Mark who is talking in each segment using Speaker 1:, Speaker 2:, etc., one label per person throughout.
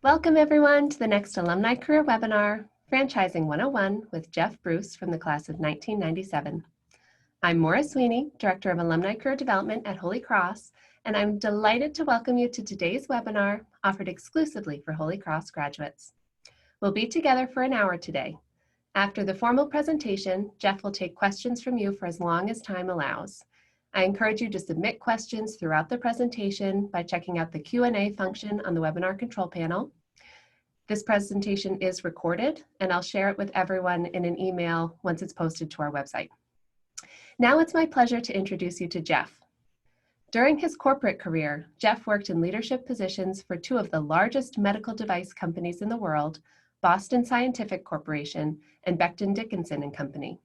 Speaker 1: Welcome everyone to the next Alumni Career Webinar, Franchising 101 with Jeff Bruce from the class of 1997. I'm Maura Sweeney, Director of Alumni Career Development at Holy Cross, and I'm delighted to welcome you to today's webinar offered exclusively for Holy Cross graduates. We'll be together for an hour today. After the formal presentation, Jeff will take questions from you for as long as time allows. I encourage you to submit questions throughout the presentation by checking out the Q&A function on the webinar control panel. This presentation is recorded, and I'll share it with everyone in an email once it's posted to our website. Now it's my pleasure to introduce you to Jeff. During his corporate career, Jeff worked in leadership positions for two of the largest medical device companies in the world, Boston Scientific Corporation and Becton Dickinson and Company.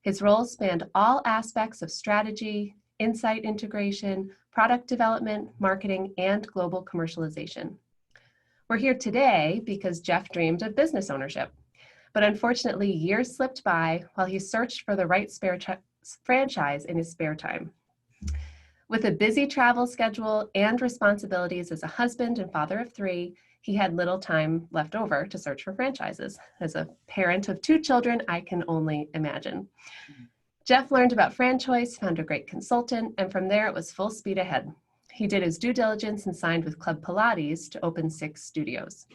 Speaker 1: His roles spanned all aspects of strategy, insight integration, product development, marketing, and global commercialization. We're here today because Jeff dreamed of business ownership, but unfortunately years slipped by while he searched for the right franchise in his spare time. With a busy travel schedule and responsibilities as a husband and father of three, he had little time left over to search for franchises. As a parent of two children, I can only imagine. Jeff learned about FranChoice, found a great consultant, and from there it was full speed ahead. He did his due diligence and signed with Club Pilates to open 6 studios.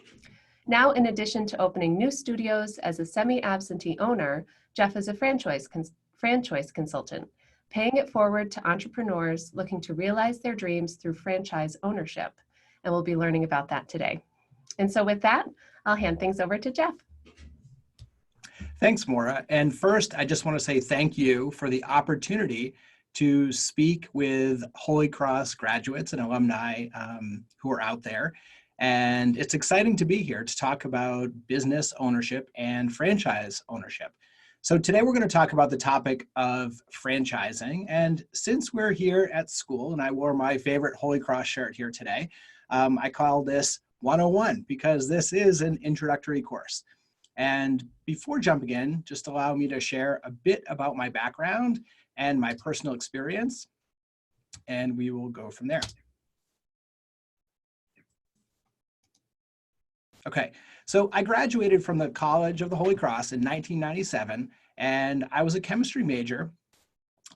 Speaker 1: Now, in addition to opening new studios as a semi-absentee owner, Jeff is a franchise consultant, paying it forward to entrepreneurs looking to realize their dreams through franchise ownership. And we'll be learning about that today. And so with that, I'll hand things over to Jeff.
Speaker 2: Thanks, Maura. And first, I just want to say thank you for the opportunity to speak with Holy Cross graduates and alumni who are out there. And it's exciting to be here to talk about business ownership and franchise ownership. So today we're going to talk about the topic of franchising. And since we're here at school, and I wore my favorite Holy Cross shirt here today, I call this 101 because this is an introductory course. And before jumping in, just allow me to share a bit about my background and my personal experience, and we will go from there. Okay, so I graduated from the College of the Holy Cross in 1997, and I was a chemistry major.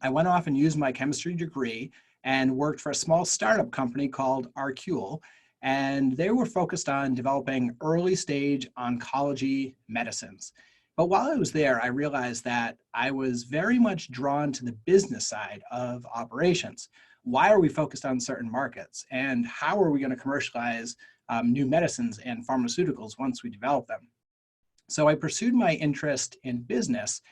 Speaker 2: I went off and used my chemistry degree and worked for a small startup company called Arcule, and they were focused on developing early stage oncology medicines. But while I was there, I realized that I was very much drawn to the business side of operations. Why are we focused on certain markets? And how are we going to commercialize new medicines and pharmaceuticals once we develop them? So I pursued my interest in business,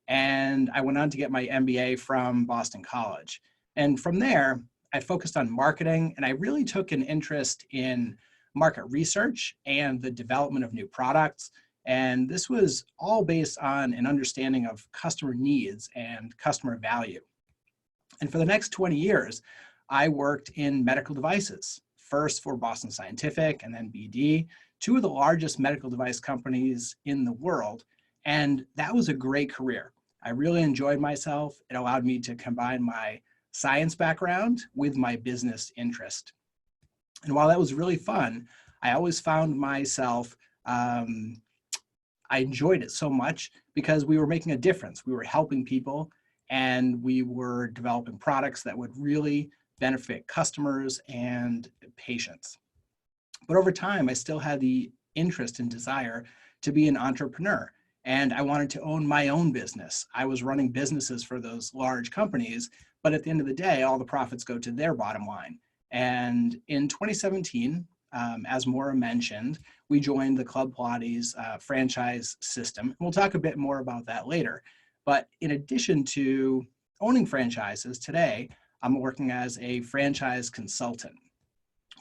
Speaker 2: and I went on to get my MBA from Boston College. And from there, I focused on marketing, and I really took an interest in market research and the development of new products. And this was all based on an understanding of customer needs and customer value. And for the next 20 years, I worked in medical devices, first for Boston Scientific and then BD, two of the largest medical device companies in the world. And that was a great career. I really enjoyed myself. It allowed me to combine my science background with my business interest. And while that was really fun, I always found myself, I enjoyed it so much because we were making a difference. We were helping people, and we were developing products that would really benefit customers and patients. But over time, I still had the interest and desire to be an entrepreneur, and I wanted to own my own business. I was running businesses for those large companies, but at the end of the day, all the profits go to their bottom line. And in 2017, as Maura mentioned, we joined the Club Pilates franchise system. We'll talk a bit more about that later. But in addition to owning franchises, today, I'm working as a franchise consultant.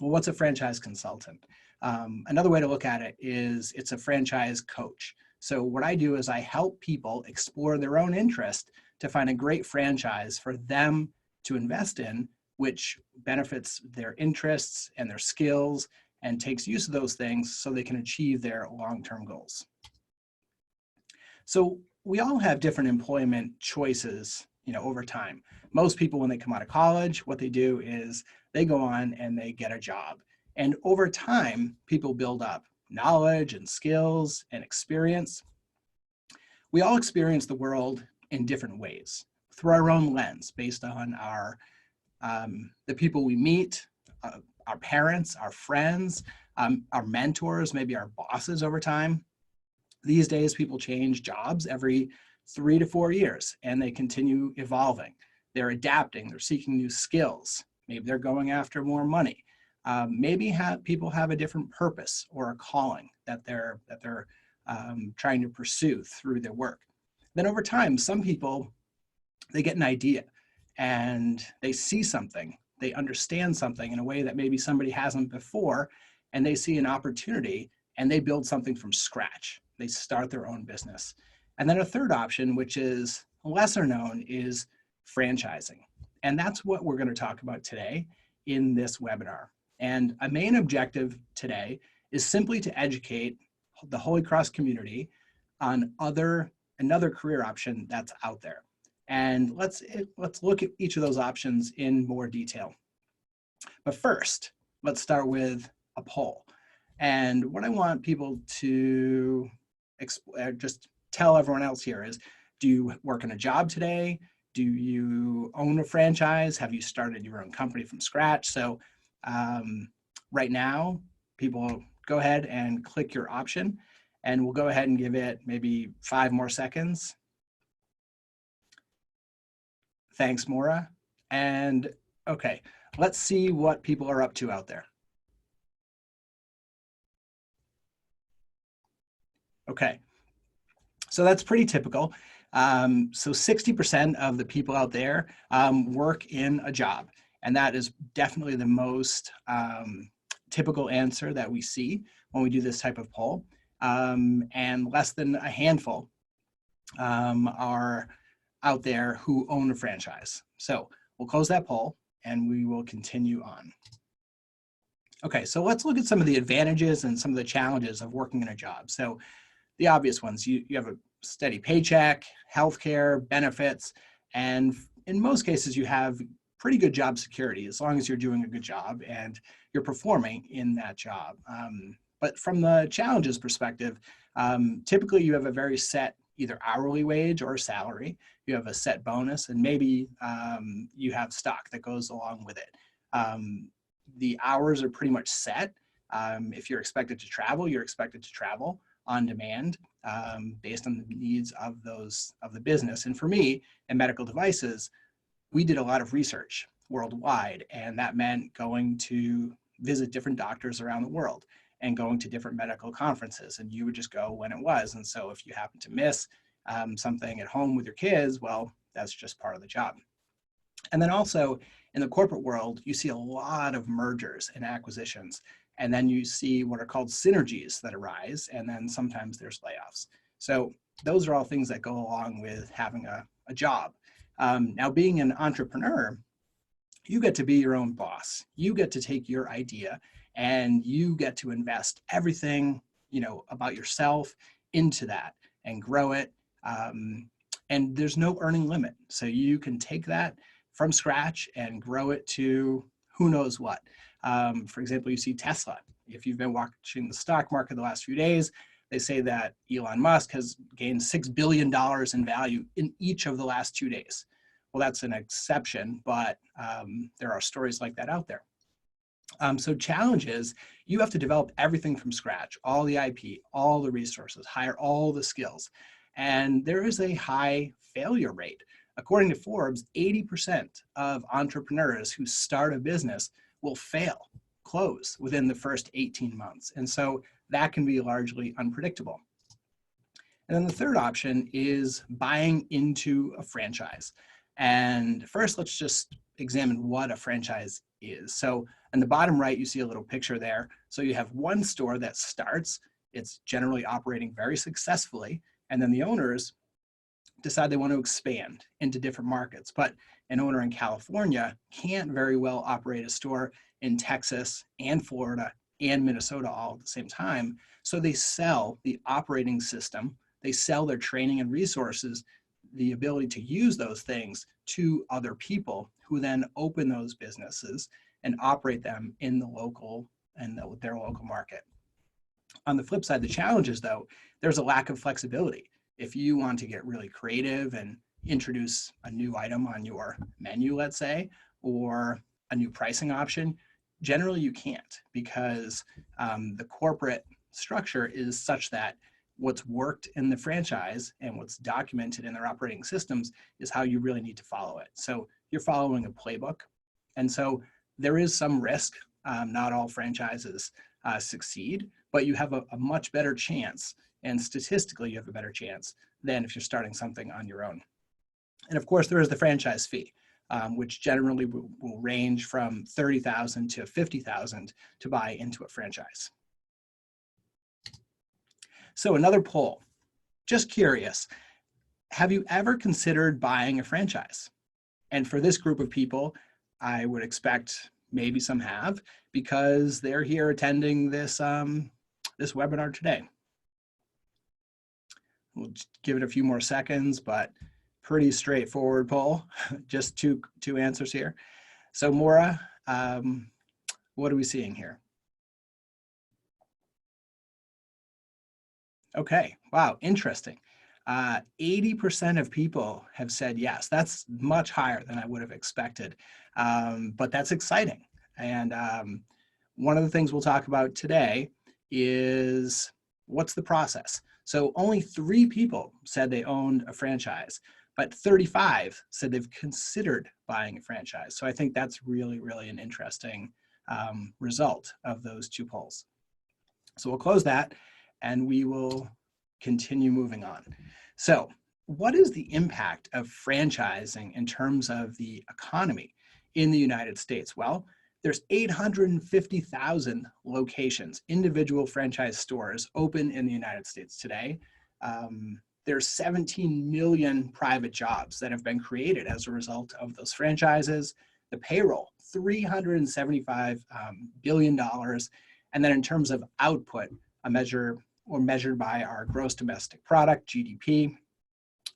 Speaker 2: Well, what's a franchise consultant? Another way to look at it is it's a franchise coach. So what I do is I help people explore their own interest to find a great franchise for them to invest in, which benefits their interests and their skills and takes use of those things so they can achieve their long-term goals. So we all have different employment choices, over time. Most people, when they come out of college, what they do is they go on and they get a job. And over time, people build up knowledge and skills and experience. We all experience the world in different ways through our own lens based on the people we meet, our parents, our friends, our mentors, maybe our bosses over time. These days, people change jobs every 3 to 4 years, and they continue evolving. They're adapting, they're seeking new skills. Maybe they're going after more money. Maybe people have a different purpose or a calling that they're trying to pursue through their work. Then over time, some people, they get an idea and they see something, they understand something in a way that maybe somebody hasn't before, and they see an opportunity and they build something from scratch. They start their own business. And then a third option, which is lesser known, is franchising. And that's what we're going to talk about today in this webinar. And a main objective today is simply to educate the Holy Cross community on another career option that's out there. And let's look at each of those options in more detail. But first, let's start with a poll. And what I want people to just tell everyone else here is, do you work in a job today? Do you own a franchise? Have you started your own company from scratch? So right now, people go ahead and click your option, and we'll go ahead and give it maybe 5 more seconds. Thanks, Maura. And okay, let's see what people are up to out there. Okay, so that's pretty typical. So 60% of the people out there work in a job, and that is definitely the most typical answer that we see when we do this type of poll. And less than a handful are out there who own a franchise. So we'll close that poll and we will continue on. Okay, so let's look at some of the advantages and some of the challenges of working in a job. So the obvious ones, you have a steady paycheck, healthcare, benefits, and in most cases you have pretty good job security as long as you're doing a good job and you're performing in that job. But from the challenges perspective, typically you have a very set either hourly wage or salary. You have a set bonus, and maybe you have stock that goes along with it. The hours are pretty much set. If you're expected to travel, you're expected to travel on demand based on the needs of the business. And for me, in medical devices, we did a lot of research worldwide, and that meant going to visit different doctors around the world and going to different medical conferences, and you would just go when it was. And so if you happen to miss something at home with your kids, well, that's just part of the job. And then also in the corporate world, you see a lot of mergers and acquisitions, and then you see what are called synergies that arise, and then sometimes there's layoffs. So those are all things that go along with having a job. Now, being an entrepreneur, you get to be your own boss. You get to take your idea and you get to invest everything, about yourself into that and grow it. And there's no earning limit. So you can take that from scratch and grow it to who knows what. For example, you see Tesla. If you've been watching the stock market the last few days, they say that Elon Musk has gained $6 billion in value in each of the last 2 days. Well, that's an exception, but there are stories like that out there. So challenge is you have to develop everything from scratch, all the IP, all the resources, hire all the skills. And there is a high failure rate. According to Forbes, 80% of entrepreneurs who start a business will fail, close within the first 18 months. And so that can be largely unpredictable. And then the third option is buying into a franchise. And first, let's just examine what a franchise is. So in the bottom right, you see a little picture there. So you have one store that starts, it's generally operating very successfully, and then the owners decide they want to expand into different markets. But an owner in California can't very well operate a store in Texas and Florida and Minnesota all at the same time. So they sell the operating system, they sell their training and resources, the ability to use those things to other people who then open those businesses and operate them in the local in their local market. On the flip side, the challenges, though, there's a lack of flexibility. If you want to get really creative and introduce a new item on your menu, let's say, or a new pricing option, generally you can't, because the corporate structure is such that what's worked in the franchise and what's documented in their operating systems is how you really need to follow it. So you're following a playbook. And so there is some risk. Not all franchises succeed, but you have a much better chance, and statistically you have a better chance than if you're starting something on your own. And of course, there is the franchise fee, which generally will range from $30,000 to $50,000 to buy into a franchise. So another poll, just curious, have you ever considered buying a franchise? And for this group of people, I would expect maybe some have, because they're here attending this, this webinar today. We'll just give it a few more seconds, but pretty straightforward poll, just two answers here. So Maura, what are we seeing here? Okay, wow, interesting. 80% of people have said yes. That's much higher than I would have expected, but that's exciting. And one of the things we'll talk about today is what's the process. So only 3 people said they owned a franchise, but 35 said they've considered buying a franchise. So I think that's really, really an interesting result of those 2 polls. So we'll close that and we will continue moving on. So what is the impact of franchising in terms of the economy in the United States? Well, there's 850,000 locations, individual franchise stores open in the United States today. There's 17 million private jobs that have been created as a result of those franchises. The payroll, $375 billion. And then in terms of output, a measure or measured by our gross domestic product, GDP,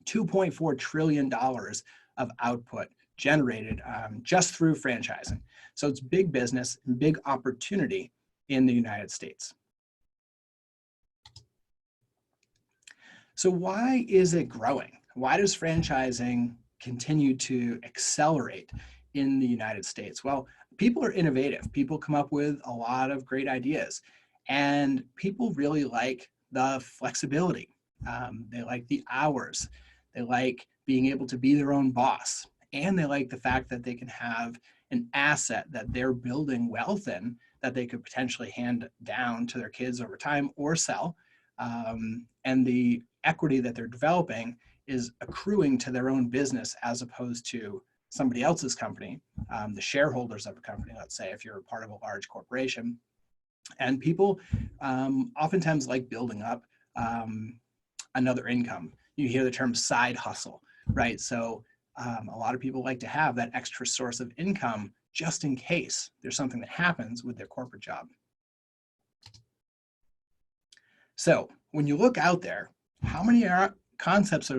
Speaker 2: $2.4 trillion of output generated just through franchising. So it's big business and big opportunity in the United States. So why is it growing? Why does franchising continue to accelerate in the United States? Well, people are innovative. People come up with a lot of great ideas, and people really like the flexibility. They like the hours. They like being able to be their own boss. And they like the fact that they can have an asset that they're building wealth in that they could potentially hand down to their kids over time or sell. And the equity that they're developing is accruing to their own business as opposed to somebody else's company, the shareholders of a company, let's say, if you're a part of a large corporation. And people oftentimes like building up another income. You hear the term side hustle, right? So a lot of people like to have that extra source of income just in case there's something that happens with their corporate job. So when you look out there, how many concepts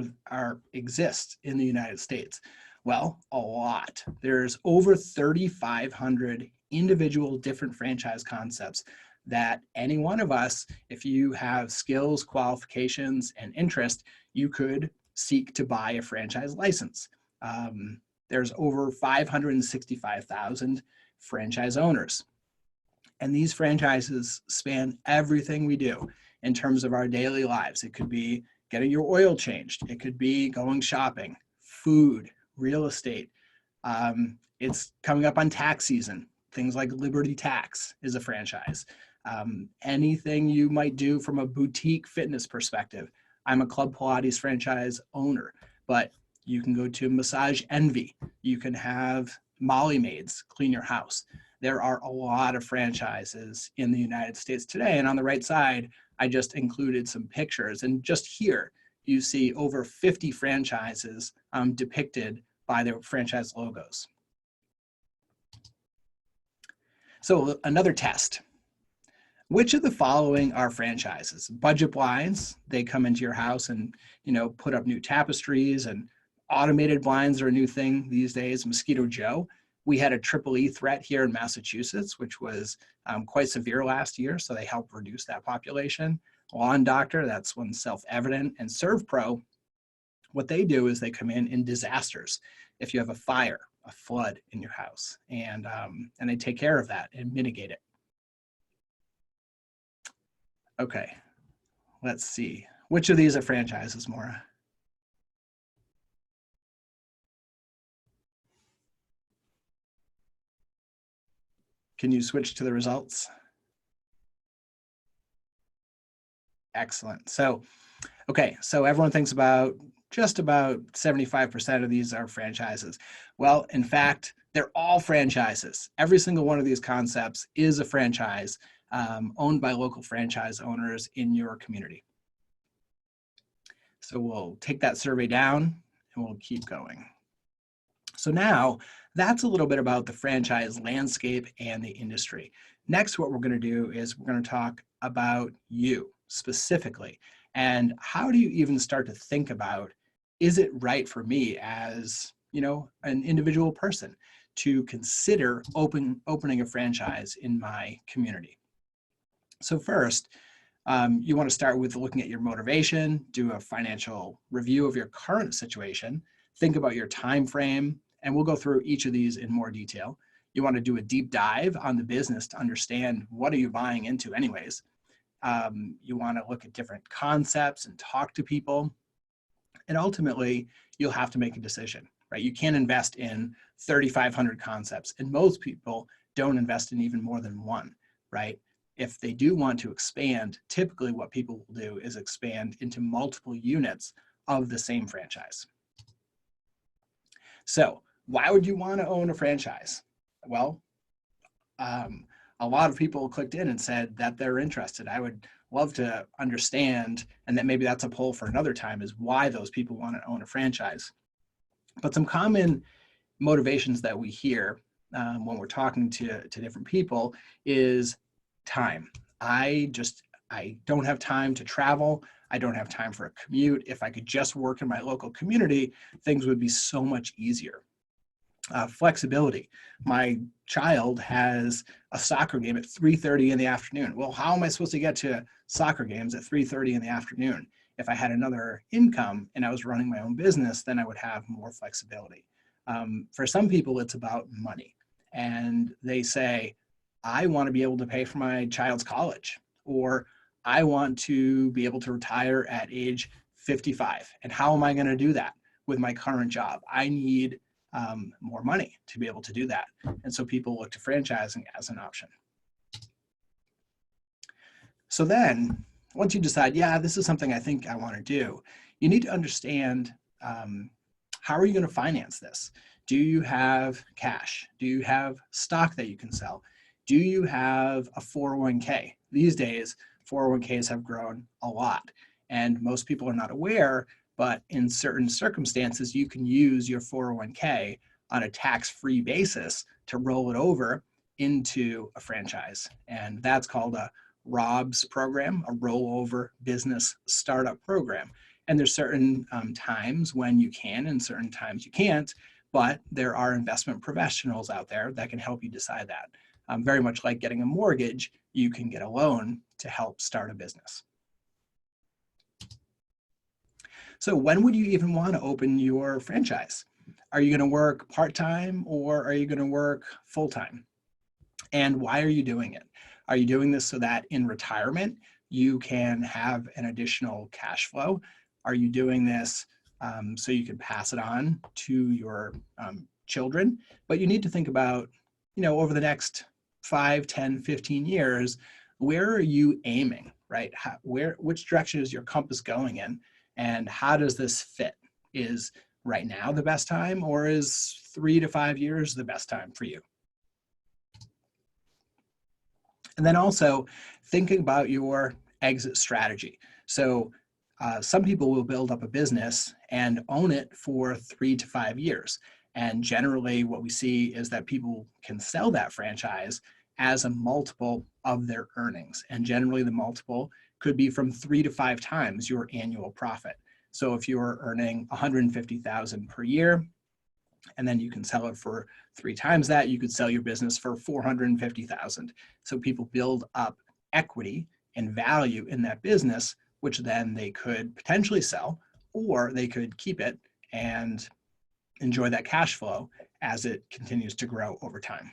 Speaker 2: exist in the United States? Well, a lot. There's over 3,500 individual different franchise concepts that any one of us, if you have skills, qualifications, and interest, you could seek to buy a franchise license. There's over 565,000 franchise owners. And these franchises span everything we do in terms of our daily lives. It could be getting your oil changed. It could be going shopping, food, real estate. It's coming up on tax season. Things like Liberty Tax is a franchise. Anything you might do from a boutique fitness perspective. I'm a Club Pilates franchise owner, but you can go to Massage Envy. You can have Molly Maids clean your house. There are a lot of franchises in the United States today. And on the right side, I just included some pictures. And just here, you see over 50 franchises depicted by their franchise logos. So another test. Which of the following are franchises? Budget blinds, they come into your house and put up new tapestries, and automated blinds are a new thing these days. Mosquito Joe, We had a triple E threat here in Massachusetts, which was quite severe last year, so they helped reduce that population. Lawn Doctor, that's one self-evident, and ServPro, what they do is they come in disasters. If you have a fire, a flood in your house, and they take care of that and mitigate it. Okay, let's see. Which of these are franchises, Maura? Can you switch to the results? Excellent. So, okay, so everyone thinks about just about 75% of these are franchises. Well, in fact, they're all franchises. Every single one of these concepts is a franchise owned by local franchise owners in your community. So we'll take that survey down and we'll keep going. So now that's a little bit about the franchise landscape and the industry. Next, what we're going to do is we're going to talk about you specifically. And how do you even start to think about, is it right for me as, you know, an individual person to consider opening a franchise in my community? So first, you want to start with looking at your motivation, do a financial review of your current situation, think about your time frame, and we'll go through each of these in more detail. You want to do a deep dive on the business to understand what are you buying into anyways. You want to look at different concepts and talk to people. And ultimately, you'll have to make a decision, right? You can't invest in 3,500 concepts, and most people don't invest in even more than one, right? If they do want to expand, typically what people will do is expand into multiple units of the same franchise. So why would you want to own a franchise? Well, a lot of people clicked in and said that they're interested. I would love to understand, and that maybe that's a poll for another time, is why those people want to own a franchise. But some common motivations that we hear when we're talking to different people is time. I don't have time to travel. I don't have time for a commute. If I could just work in my local community, things would be so much easier. Flexibility. My child has a soccer game at 3:30 in the afternoon. Well, how am I supposed to get to soccer games at 3:30 in the afternoon? If I had another income and I was running my own business, then I would have more flexibility. For some people, it's about money. And they say, I want to be able to pay for my child's college, or I want to be able to retire at age 55. And how am I going to do that with my current job? I need more money to be able to do that. And so people look to franchising as an option. So then once you decide, yeah, this is something I think I want to do, you need to understand, how are you going to finance this? Do you have cash? Do you have stock that you can sell? Do you have a 401k? These days, 401ks have grown a lot, and most people are not aware, but in certain circumstances, you can use your 401k on a tax-free basis to roll it over into a franchise. And that's called a ROBS program, a rollover business startup program. And there's certain times when you can and certain times you can't, but there are investment professionals out there that can help you decide that. Very much like getting a mortgage, you can get a loan to help start a business. So when would you even want to open your franchise? Are you going to work part-time or are you going to work full-time? And why are you doing it? Are you doing this so that in retirement, you can have an additional cash flow? Are you doing this so you can pass it on to your children? But you need to think about, you know, over the next 5, 10, 15 years, where are you aiming, right? Which direction is your compass going in? And how does this fit? Is right now the best time, or is 3 to 5 years the best time for you? And then also thinking about your exit strategy. So some people will build up a business and own it for 3 to 5 years. And generally what we see is that people can sell that franchise as a multiple of their earnings. And generally the multiple could be from 3 to 5 times your annual profit. So if you're earning $150,000 per year, And then you can sell it for 3 times that. You could sell your business for $450,000. So people build up equity and value in that business, which then they could potentially sell, or they could keep it and enjoy that cash flow as it continues to grow over time.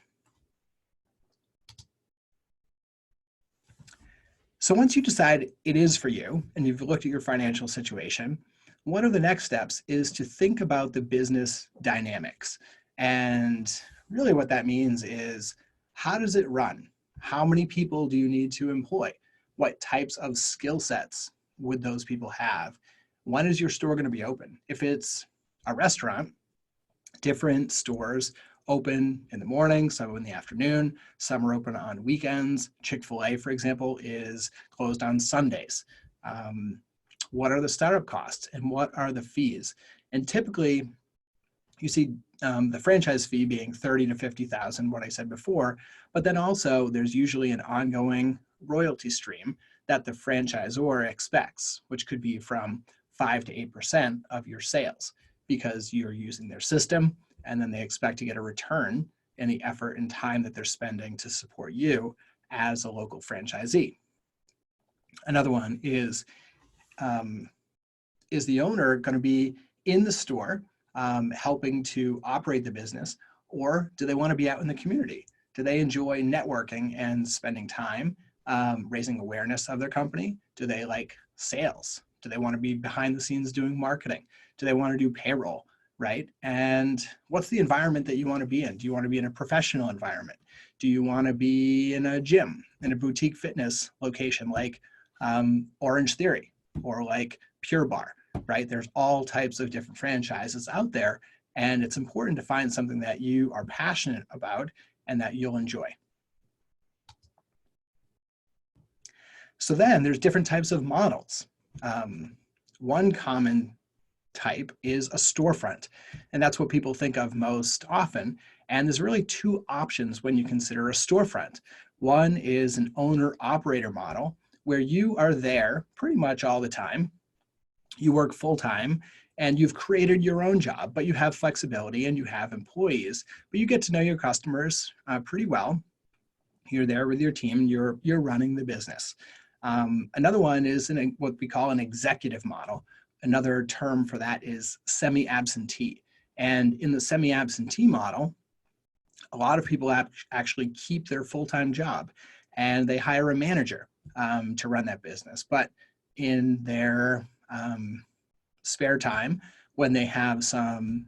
Speaker 2: So once you decide it is for you and you've looked at your financial situation, one of the next steps is to think about the business dynamics. And really what that means is, how does it run? How many people do you need to employ? What types of skill sets would those people have? When is your store going to be open? If it's a restaurant, different stores open in the morning, some in the afternoon, some are open on weekends. Chick-fil-A, for example, is closed on Sundays. What are the startup costs and what are the fees? And typically, you see the franchise fee being $30,000 to $50,000, what I said before, but then also there's usually an ongoing royalty stream that the franchisor expects, which could be from 5 to 8% of your sales, because you're using their system, and then they expect to get a return in the effort and time that they're spending to support you as a local franchisee. Another one is the owner going to be in the store helping to operate the business, or do they want to be out in the community? Do they enjoy networking and spending time raising awareness of their company? Do they like sales? Do they want to be behind the scenes doing marketing? Do they want to do payroll, right? And what's the environment that you want to be in? Do you want to be in a professional environment? Do you want to be in a gym, in a boutique fitness location like Orange Theory or like Pure Bar, right? There's all types of different franchises out there, and it's important to find something that you are passionate about and that you'll enjoy. So then there's different types of models. One common type is a storefront, and that's what people think of most often. And there's really 2 options when you consider a storefront. One is an owner-operator model, where you are there pretty much all the time. You work full-time and you've created your own job, but you have flexibility and you have employees, but you get to know your customers pretty well. You're there with your team, you're running the business. Another one is what we call an executive model. Another term for that is semi-absentee. And in the semi-absentee model, a lot of people actually keep their full-time job and they hire a manager to run that business. But in their spare time, when they have some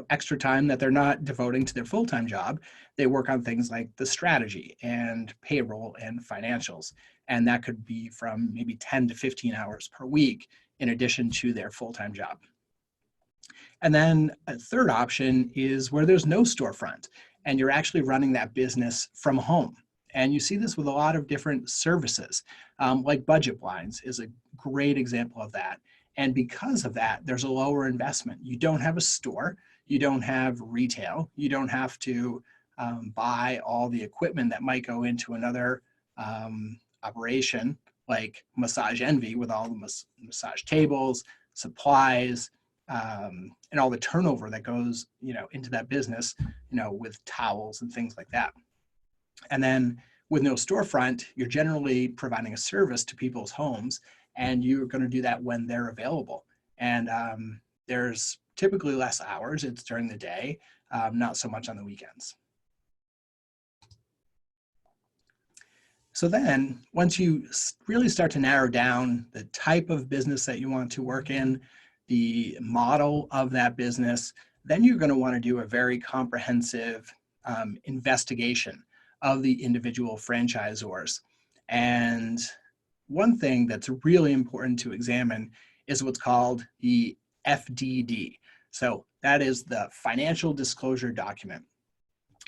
Speaker 2: extra time that they're not devoting to their full-time job, they work on things like the strategy and payroll and financials. And that could be from maybe 10 to 15 hours per week in addition to their full-time job. And then a third option is where there's no storefront and you're actually running that business from home. And you see this with a lot of different services, like budget blinds is a great example of that. And because of that, there's a lower investment. You don't have a store, you don't have retail, you don't have to buy all the equipment that might go into another operation like Massage Envy with all the massage tables, supplies, and all the turnover that goes into that business, with towels and things like that. And then with no storefront, you're generally providing a service to people's homes, and you're going to do that when they're available. And there's typically less hours. It's during the day, not so much on the weekends. So then once you really start to narrow down the type of business that you want to work in, the model of that business, then you're going to want to do a very comprehensive investigation of the individual franchisors. And one thing that's really important to examine is what's called the FDD. So that is the financial disclosure document.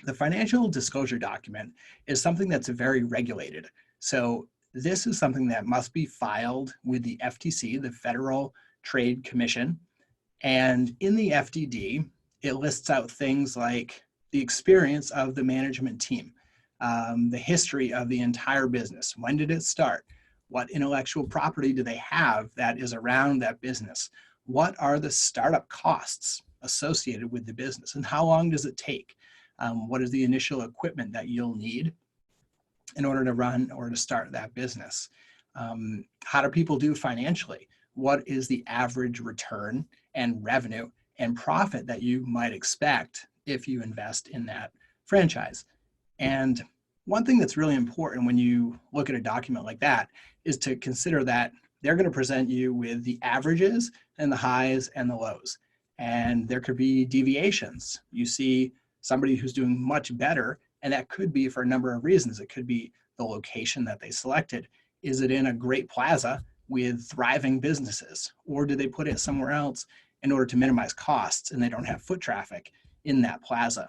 Speaker 2: The financial disclosure document is something that's very regulated. So this is something that must be filed with the FTC, the Federal Trade Commission. And in the FDD, it lists out things like the experience of the management team, the history of the entire business. When did it start? What intellectual property do they have that is around that business? What are the startup costs? associated with the business, and how long does it take? What is the initial equipment that you'll need in order to run or to start that business? How do people do financially? What is the average return and revenue and profit that you might expect if you invest in that franchise? And one thing that's really important when you look at a document like that is to consider that they're going to present you with the averages and the highs and the lows. And there could be deviations. You see somebody who's doing much better, and that could be for a number of reasons. It could be the location that they selected. Is it in a great plaza with thriving businesses? Or do they put it somewhere else in order to minimize costs and they don't have foot traffic in that plaza?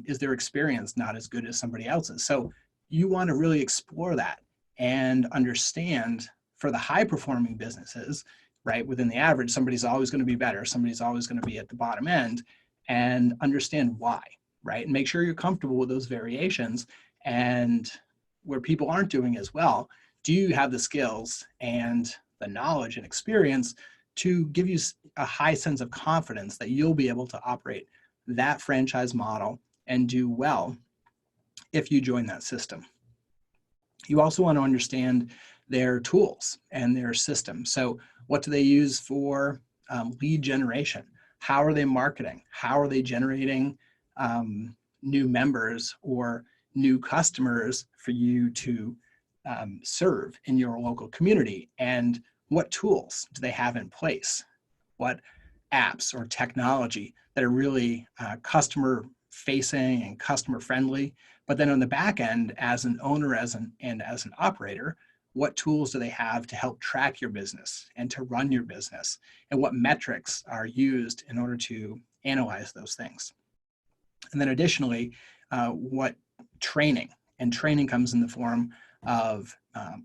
Speaker 2: Is their experience not as good as somebody else's? So you want to really explore that and understand for the high performing businesses, right, within the average, somebody's always going to be better. Somebody's always going to be at the bottom end, and understand why, right? And make sure you're comfortable with those variations. And where people aren't doing as well, do you have the skills and the knowledge and experience to give you a high sense of confidence that you'll be able to operate that franchise model and do well if you join that system? You also want to understand their tools and their system. So what do they use for lead generation? How are they marketing? How are they generating new members or new customers for you to serve in your local community? And what tools do they have in place? What apps or technology that are really customer facing and customer friendly? But then on the back end, as an owner and as an operator, what tools do they have to help track your business and to run your business? And what metrics are used in order to analyze those things? And then additionally, what training? And training comes in the form of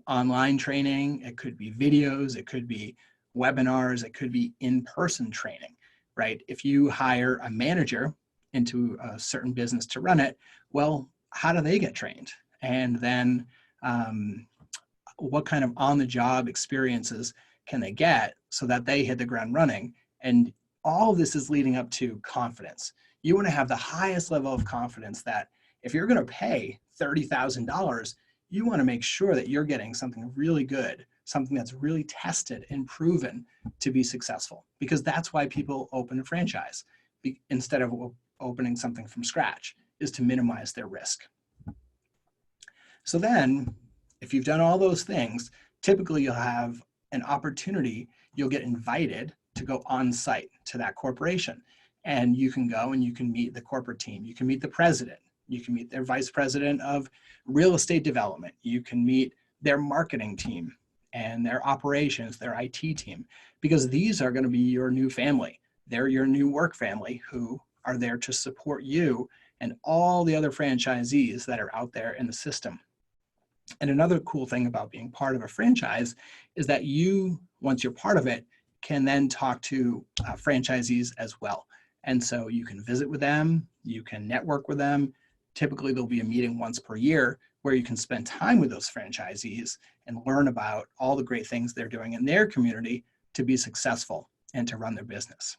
Speaker 2: online training. It could be videos, it could be webinars, it could be in-person training, right? If you hire a manager into a certain business to run it, well, how do they get trained? And then what kind of on-the-job experiences can they get so that they hit the ground running? And all of this is leading up to confidence. You want to have the highest level of confidence that if you're going to pay $30,000, you want to make sure that you're getting something really good, something that's really tested and proven to be successful, because that's why people open a franchise instead of opening something from scratch, is to minimize their risk. So then, if you've done all those things, typically you'll have an opportunity, you'll get invited to go on site to that corporation. And you can go and you can meet the corporate team. You can meet the president. You can meet their vice president of real estate development. You can meet their marketing team and their operations, their IT team, because these are going to be your new family. They're your new work family who are there to support you and all the other franchisees that are out there in the system. And another cool thing about being part of a franchise is that you, once you're part of it, can then talk to franchisees as well. And so you can visit with them, you can network with them. Typically, there'll be a meeting once per year where you can spend time with those franchisees and learn about all the great things they're doing in their community to be successful and to run their business.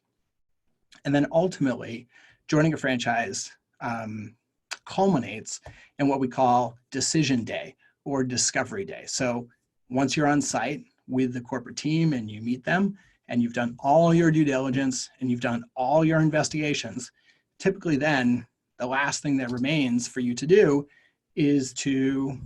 Speaker 2: And then ultimately, joining a franchise culminates in what we call decision day or discovery day. So once you're on site with the corporate team and you meet them and you've done all your due diligence and you've done all your investigations, typically then the last thing that remains for you to do is to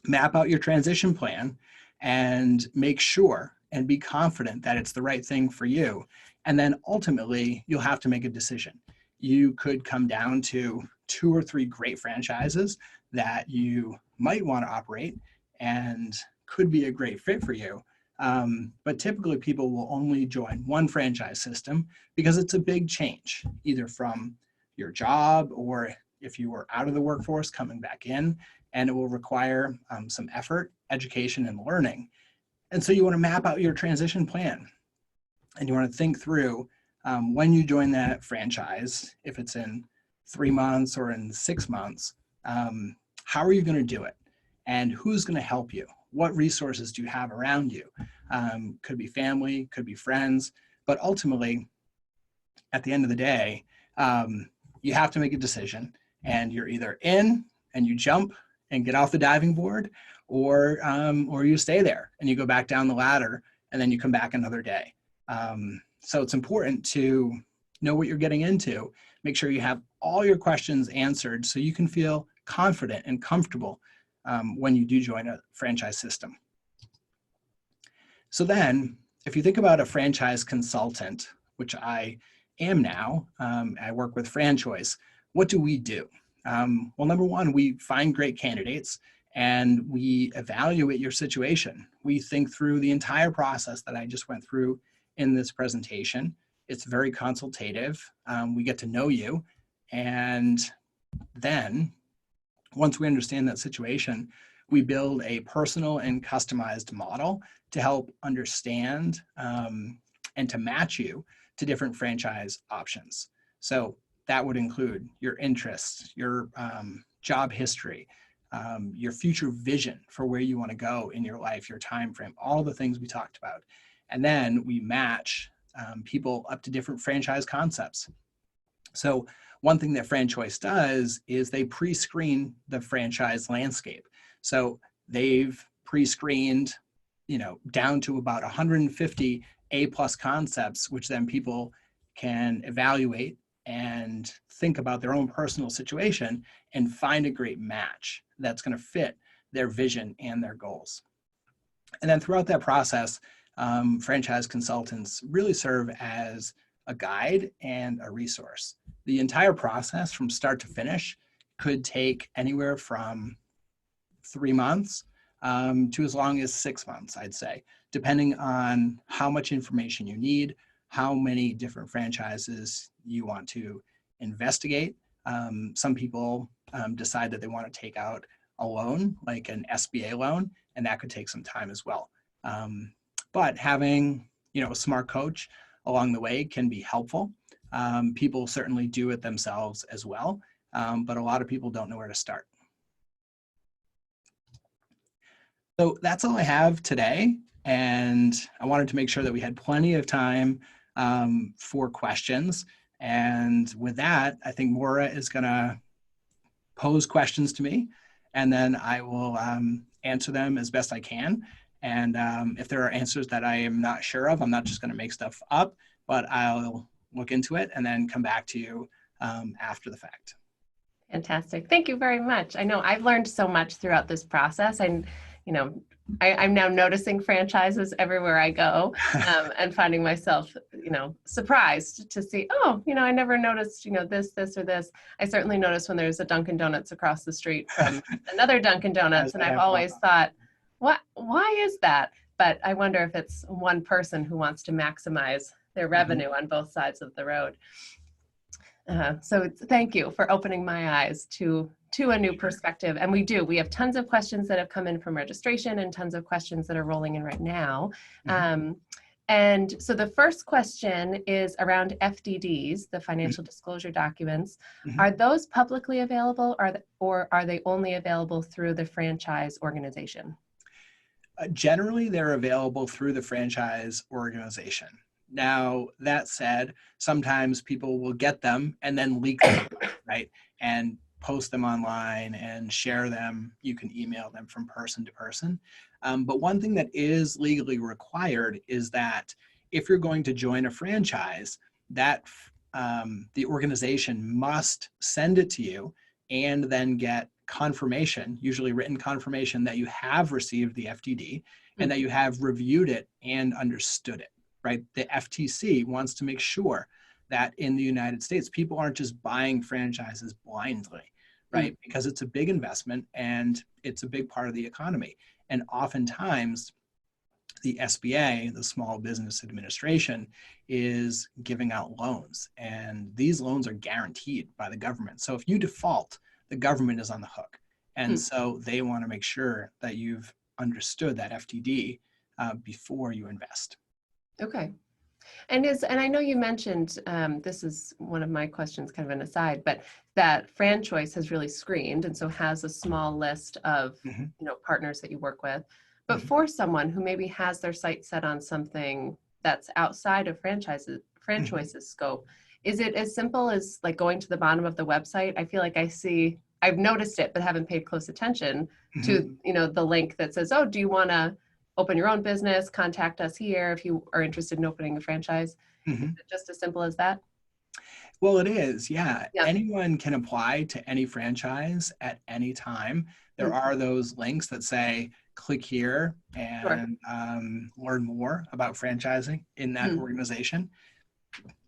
Speaker 2: map out your transition plan and make sure and be confident that it's the right thing for you. And then ultimately, you'll have to make a decision. You could come down to 2 or 3 great franchises that you might want to operate and could be a great fit for you. But typically people will only join one franchise system because it's a big change, either from your job or if you were out of the workforce coming back in, and it will require some effort, education, and learning. And so you want to map out your transition plan and you want to think through when you join that franchise, if it's in 3 months or in 6 months, how are you going to do it? And who's going to help you? What resources do you have around you? Could be family, could be friends, but ultimately at the end of the day, you have to make a decision, and you're either in and you jump and get off the diving board, or you stay there and you go back down the ladder and then you come back another day. So it's important to know what you're getting into. Make sure you have all your questions answered so you can feel confident and comfortable when you do join a franchise system. So then, if you think about a franchise consultant, which I am now, I work with FranChoice. What do we do? Well, number one, we find great candidates and we evaluate your situation. We think through the entire process that I just went through in this presentation. It's very consultative. We get to know you. And then once we understand that situation, we build a personal and customized model to help understand and to match you to different franchise options. So that would include your interests, your job history, your future vision for where you want to go in your life, your time frame, all the things we talked about. And then we match people up to different franchise concepts. So one thing that FranChoice does is they pre-screen the franchise landscape. So they've pre-screened, down to about 150 A+ concepts, which then people can evaluate and think about their own personal situation and find a great match that's going to fit their vision and their goals. And then throughout that process, franchise consultants really serve as a guide and a resource. The entire process from start to finish could take anywhere from 3 months to as long as 6 months, I'd say, depending on how much information you need, how many different franchises you want to investigate. Some people decide that they want to take out a loan, like an SBA loan, and that could take some time as well. But having, a smart coach along the way can be helpful. People certainly do it themselves as well, but a lot of people don't know where to start. So that's all I have today, and I wanted to make sure that we had plenty of time for questions. And with that, I think Maura is going to pose questions to me, and then I will answer them as best I can. And if there are answers that I am not sure of, I'm not just going to make stuff up, but I'll look into it and then come back to you after the fact.
Speaker 1: Fantastic. Thank you very much. I know I've learned so much throughout this process, and I'm now noticing franchises everywhere I go, and finding myself, surprised to see, I never noticed, this or this. I certainly notice when there's a Dunkin' Donuts across the street from another Dunkin' Donuts, and I've always thought, why is that? But I wonder if it's one person who wants to maximize their revenue on both sides of the road. So thank you for opening my eyes to a new perspective. And we have tons of questions that have come in from registration and tons of questions that are rolling in right now. And so the first question is around FDDs, the financial disclosure documents. Are those publicly available, or are they only available through the franchise organization?
Speaker 2: Generally, they're available through the franchise organization. Now, that said, sometimes people will get them and then leak them, right? And post them online and share them. You can email them from person to person. But one thing that is legally required is that if you're going to join a franchise, that the organization must send it to you and then get confirmation, usually written confirmation, that you have received the FDD and that you have reviewed it and understood it, right? The FTC wants to make sure that in the United States, people aren't just buying franchises blindly, right? Because it's a big investment and it's a big part of the economy. And oftentimes, the SBA, the Small Business Administration, is giving out loans. And these loans are guaranteed by the government. So if you default, the government is on the hook. And so they want to make sure that you've understood that FTD before you invest.
Speaker 1: Okay. And I know you mentioned, this is one of my questions, kind of an aside, but that FranChoice has really screened and so has a small list of partners that you work with. But for someone who maybe has their sights set on something that's outside of FranChoice's scope, Is it as simple as like going to the bottom of the website? I feel like I've noticed it, but haven't paid close attention to, the link that says, oh, do you want to open your own business? Contact us here if you are interested in opening a franchise. Is
Speaker 2: Mhm.
Speaker 1: it just as simple as that?
Speaker 2: Well, it is, yeah.
Speaker 1: Yeah.
Speaker 2: Anyone can apply to any franchise at any time. There
Speaker 1: Mm,
Speaker 2: are those links that say, click here
Speaker 1: sure.
Speaker 2: and learn more about franchising in that
Speaker 1: Mm,
Speaker 2: organization.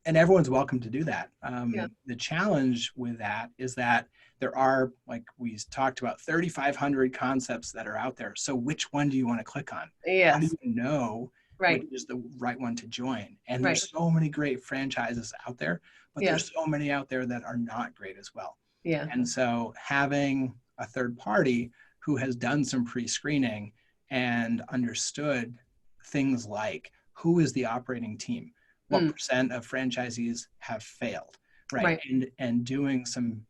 Speaker 2: And everyone's welcome to do that.
Speaker 1: yeah.
Speaker 2: The challenge with that is that there are, like we talked about, 3,500 concepts that are out there. So which one do you want to click on? How do
Speaker 1: Yes.
Speaker 2: you know which
Speaker 1: Right.
Speaker 2: is the right one to join? And
Speaker 1: Right.
Speaker 2: there's so many great franchises out there, but
Speaker 1: Yeah.
Speaker 2: there's so many out there that are not great as well.
Speaker 1: Yeah.
Speaker 2: And so having a third party who has done some pre-screening and understood things like who is the operating team, what
Speaker 1: Mm,
Speaker 2: percent of franchisees have failed, right?
Speaker 1: right.
Speaker 2: And doing some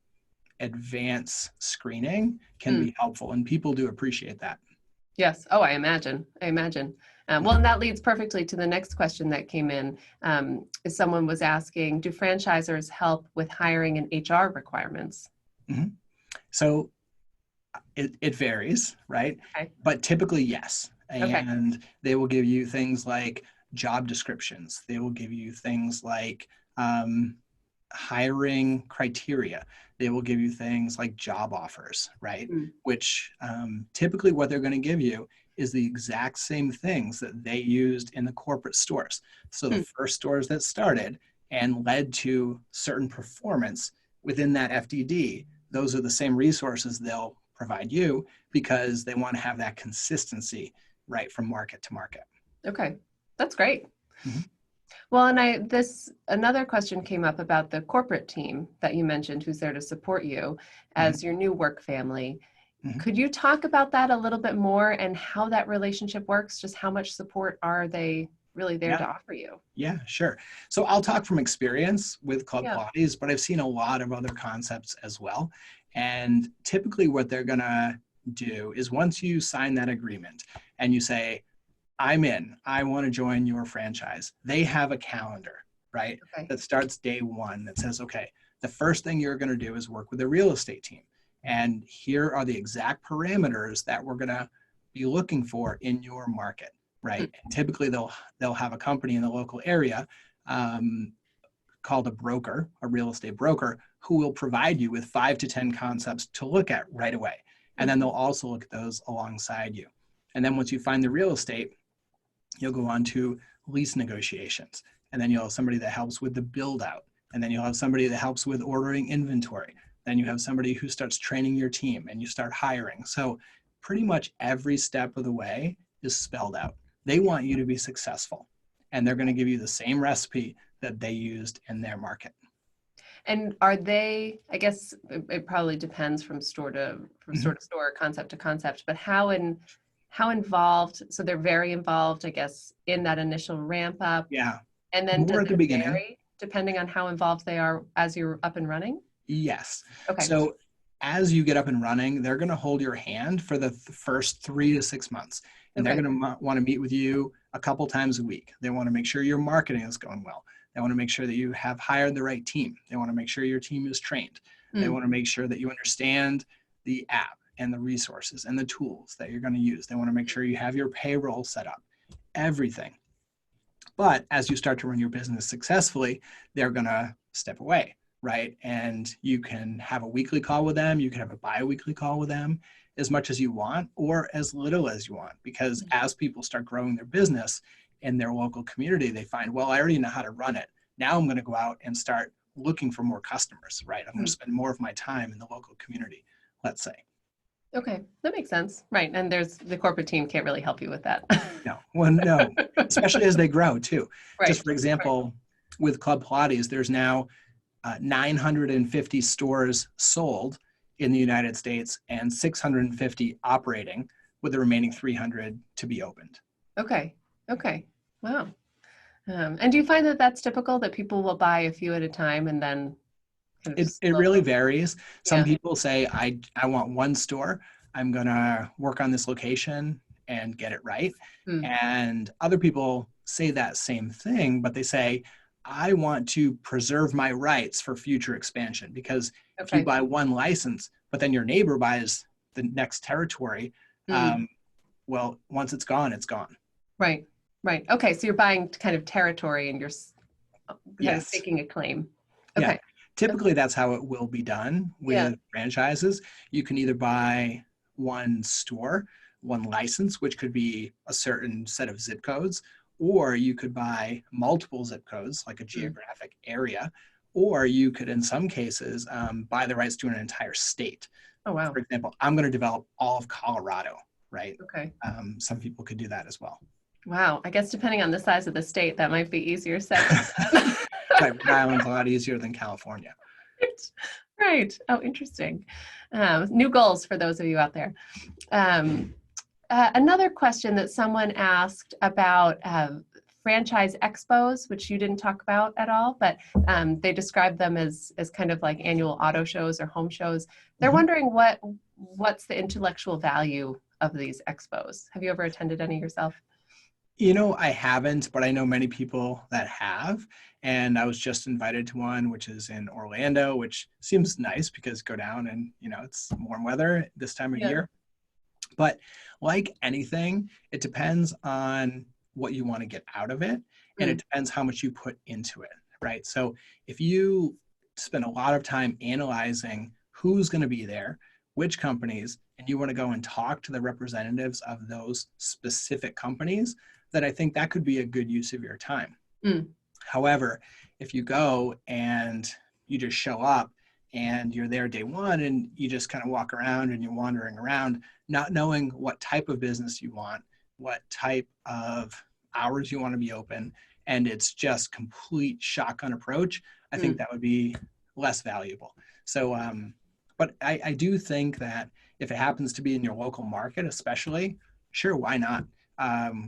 Speaker 2: advanced screening can
Speaker 1: Mm.
Speaker 2: be helpful, and people do appreciate that.
Speaker 1: Yes. Oh, I imagine. I imagine. Well, and that leads perfectly to the next question that came in. Is someone was asking, do franchisors help with hiring and HR requirements?
Speaker 2: Mhm. So it varies, right?
Speaker 1: Okay.
Speaker 2: But typically, yes.
Speaker 1: Okay.
Speaker 2: And they will give you things like job descriptions. They will give you things like hiring criteria. They will give you things like job offers, right?
Speaker 1: Mm,
Speaker 2: Which typically what they're going to give you is the exact same things that they used in the corporate stores. So the
Speaker 1: mm,
Speaker 2: first stores that started and led to certain performance within that FDD, those are the same resources they'll provide you because they want to have that consistency right from market to market.
Speaker 1: okay. That's great.
Speaker 2: Mhm.
Speaker 1: Well, and another question came up about the corporate team that you mentioned who's there to support you
Speaker 2: Mhm.
Speaker 1: as your new work family.
Speaker 2: Mhm.
Speaker 1: Could you talk about that a little bit more and how that relationship works? Just how much support are they really there
Speaker 2: Yeah,
Speaker 1: to offer you?
Speaker 2: yeah, sure. So I'll talk from experience with Club
Speaker 1: Yeah.
Speaker 2: Pilates, but I've seen a lot of other concepts as well. And typically, what they're going to do is once you sign that agreement and you say, I'm in, I want to join your franchise, they have a calendar, right?
Speaker 1: Okay.
Speaker 2: That starts day one that says, okay, the first thing you're going to do is work with a real estate team. And here are the exact parameters that we're going to be looking for in your market,
Speaker 1: Hmm.
Speaker 2: right? And typically they'll have a company in the local area um, called a broker, a real estate broker, who will provide you with 5 to 10 concepts to look at right away. And
Speaker 1: Hmm.
Speaker 2: then they'll also look at those alongside you. And then once you find the real estate, you'll go on to lease negotiations. And then you'll have somebody that helps with the build out. And then you'll have somebody that helps with ordering inventory. Then you have somebody who starts training your team and you start hiring. So pretty much every step of the way is spelled out. They want you to be successful, and they're going to give you the same recipe that they used in their market.
Speaker 1: And are they, I guess it probably depends from
Speaker 2: Mhm.
Speaker 1: store to store, concept to concept, but how involved, so they're very involved, I guess, in that initial ramp up.
Speaker 2: Yeah,
Speaker 1: And then
Speaker 2: more
Speaker 1: does
Speaker 2: at the
Speaker 1: it
Speaker 2: beginning.
Speaker 1: vary depending on how involved they are as you're up and running?
Speaker 2: Yes.
Speaker 1: Okay.
Speaker 2: So as you get up and running, they're going to hold your hand for the first 3 to 6 months. And they're
Speaker 1: Okay.
Speaker 2: going to want to meet with you a couple times a week. They want to make sure your marketing is going well. They want to make sure that you have hired the right team. They want to make sure your team is trained. They
Speaker 1: Mm,
Speaker 2: want to make sure that you understand the app and the resources and the tools that you're going to use. They want to make sure you have your payroll set up, everything. But as you start to run your business successfully, they're going to step away, right? And you can have a weekly call with them. You can have a bi-weekly call with them as much as you want or as little as you want. Because as people start growing their business in their local community, they find, well, I already know how to run it. Now I'm going to go out and start looking for more customers, right? I'm going to
Speaker 1: mm.
Speaker 2: spend more of my time in the local community, let's say.
Speaker 1: Okay, that makes sense. Right. And there's the corporate team can't really help you with that.
Speaker 2: No, well, no, especially as they grow too. Just
Speaker 1: Right.
Speaker 2: for
Speaker 1: Right.
Speaker 2: example, with Club Pilates, there's now 950 stores sold in the United States and 650 operating, with the remaining 300 to be opened.
Speaker 1: Okay. Okay. Wow. And do you find that that's typical that people will buy a few at a time and then kind of
Speaker 2: It really
Speaker 1: slowly?
Speaker 2: varies. Some
Speaker 1: Yeah.
Speaker 2: people say, I want one store. I'm going to work on this location and get it right.
Speaker 1: Mm,
Speaker 2: And other people say that same thing, but they say, I want to preserve my rights for future expansion, because if you
Speaker 1: Okay.
Speaker 2: buy one license, but then your neighbor buys the next territory,
Speaker 1: Mm.
Speaker 2: well, once it's gone, it's gone.
Speaker 1: Right. Right. Okay. So you're buying kind of territory and you're kind of
Speaker 2: Yes.
Speaker 1: staking a claim.
Speaker 2: Yeah.
Speaker 1: Okay.
Speaker 2: Typically, that's how it will be done
Speaker 1: Yeah.
Speaker 2: with franchises. You can either buy one store, one license, which could be a certain set of zip codes, or you could buy multiple zip codes, like a
Speaker 1: Mm.
Speaker 2: geographic area, or you could, in some cases, buy the rights to an entire state.
Speaker 1: Oh, wow.
Speaker 2: For example, I'm going to develop all of Colorado, right?
Speaker 1: Okay.
Speaker 2: Some people could do that as well.
Speaker 1: Wow. I guess depending on the size of the state, that might be easier said than done.
Speaker 2: Right, Rhode Island's a lot easier than California.
Speaker 1: Right. Oh, interesting. New goals for those of you out there. Another question that someone asked about franchise expos, which you didn't talk about at all, but they described them as kind of like annual auto shows or home shows. They're wondering what's the intellectual value of these expos. Have you ever attended any yourself?
Speaker 2: You know, I haven't, but I know many people that have. And I was just invited to one, which is in Orlando, which seems nice because go down and, it's warm weather this time of
Speaker 1: Yeah.
Speaker 2: year. But like anything, it depends on what you want to get out of it. And it depends how much you put into it, right? So if you spend a lot of time analyzing who's going to be there, which companies, and you want to go and talk to the representatives of those specific companies, then I think that could be a good use of your time. However, if you go and you just show up and you're there day one and you just kind of walk around and you're wandering around, not knowing what type of business you want, what type of hours you want to be open, and it's just complete shotgun approach, I think that would be less valuable. So, but I do think that if it happens to be in your local market, especially, sure, why not?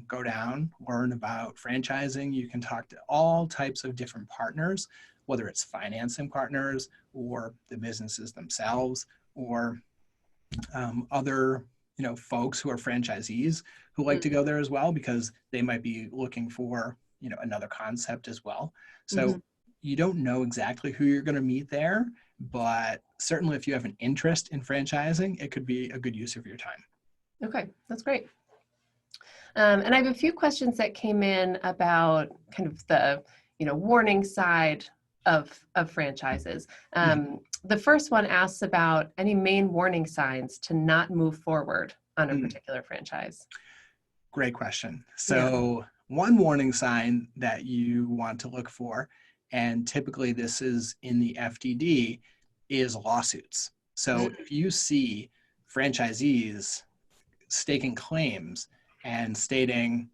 Speaker 2: Go down, learn about franchising. You can talk to all types of different partners, whether it's financing partners or the businesses themselves, or other folks who are franchisees who like to go there as well, because they might be looking for another concept as well. So you don't know exactly who you're going to meet there, but certainly if you have an interest in franchising, it could be a good use of your time.
Speaker 1: Okay, that's great. And I have a few questions that came in about kind of the, warning side of franchises. The first one asks about any main warning signs to not move forward on a particular franchise.
Speaker 2: Great question. So one warning sign that you want to look for, and typically this is in the FDD, is lawsuits. So if you see franchisees staking claims and stating,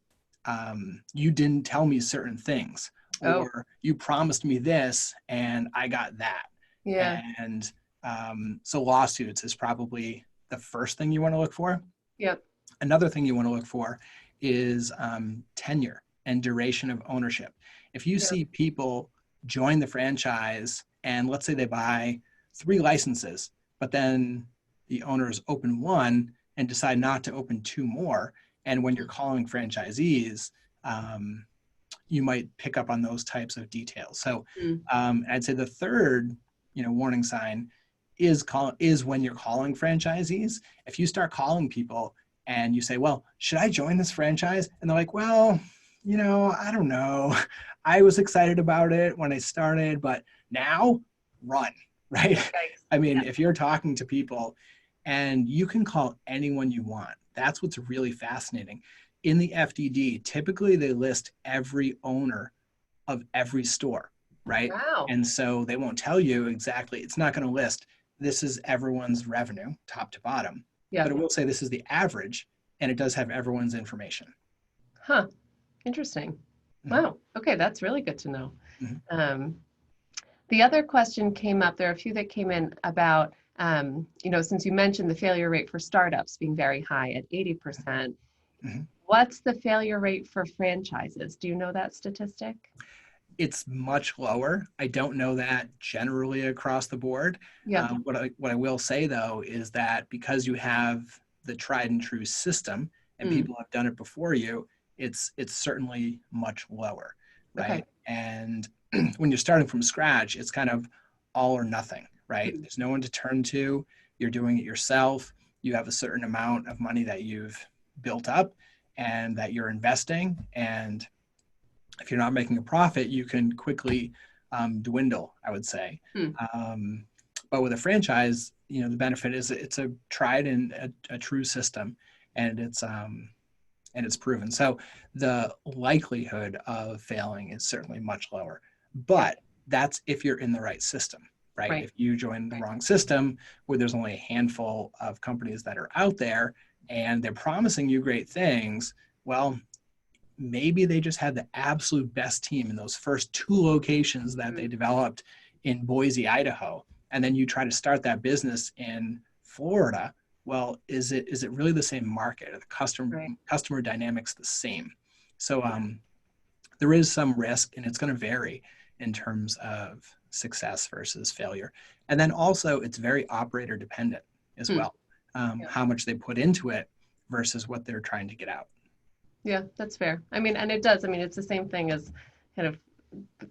Speaker 2: you didn't tell me certain things, or you promised me this and I got that.
Speaker 1: Yeah.
Speaker 2: And so lawsuits is probably the first thing you want to look for.
Speaker 1: Yep.
Speaker 2: Another thing you want to look for is tenure and duration of ownership. If you see people join the franchise and let's say they buy 3 licenses, but then the owners open one and decide not to open 2 more, and when you're calling franchisees, you might pick up on those types of details. So I'd say the third, warning sign is when you're calling franchisees. If you start calling people and you say, well, should I join this franchise? And they're like, well, I don't know. I was excited about it when I started, but now run, right? I mean, if you're talking to people and you can call anyone you want, that's what's really fascinating. In the FDD, typically they list every owner of every store, right?
Speaker 1: Wow.
Speaker 2: And so they won't tell you exactly, it's not going to list, this is everyone's revenue, top to bottom.
Speaker 1: Yeah.
Speaker 2: But it will say this is the average, and it does have everyone's information.
Speaker 1: Huh. Interesting. Wow. Okay, that's really good to know. The other question came up, there are a few that came in about, since you mentioned the failure rate for startups being very high at 80%, what's the failure rate for franchises? Do you know that statistic?
Speaker 2: It's much lower. I don't know that generally across the board.
Speaker 1: Yeah.
Speaker 2: What I will say though is that because you have the tried and true system and people have done it before you, it's certainly much lower, right?
Speaker 1: Okay.
Speaker 2: And when you're starting from scratch, it's kind of all or nothing, right?
Speaker 1: Mhm.
Speaker 2: There's no one to turn to. You're doing it yourself. You have a certain amount of money that you've built up and that you're investing. And if you're not making a profit, you can quickly dwindle, I would say.
Speaker 1: Hmm.
Speaker 2: But with a franchise, the benefit is it's a tried and a true system, and it's proven. So the likelihood of failing is certainly much lower.
Speaker 1: Yeah.
Speaker 2: But that's if you're in the right system, right?
Speaker 1: Right.
Speaker 2: If you join the
Speaker 1: Right.
Speaker 2: wrong system where there's only a handful of companies that are out there and they're promising you great things, well, maybe they just had the absolute best team in those first two locations that they
Speaker 1: Mhm.
Speaker 2: developed in Boise, Idaho. And then you try to start that business in Florida. Well, is it really the same market? Are the
Speaker 1: Right.
Speaker 2: customer dynamics the same? So there is some risk, and it's going to vary in terms of success versus failure. And then also, it's very operator dependent as
Speaker 1: Hmm.
Speaker 2: well.
Speaker 1: Yeah.
Speaker 2: How much they put into it versus what they're trying to get out.
Speaker 1: Yeah, that's fair. I mean, and it does. I mean, it's the same thing as kind of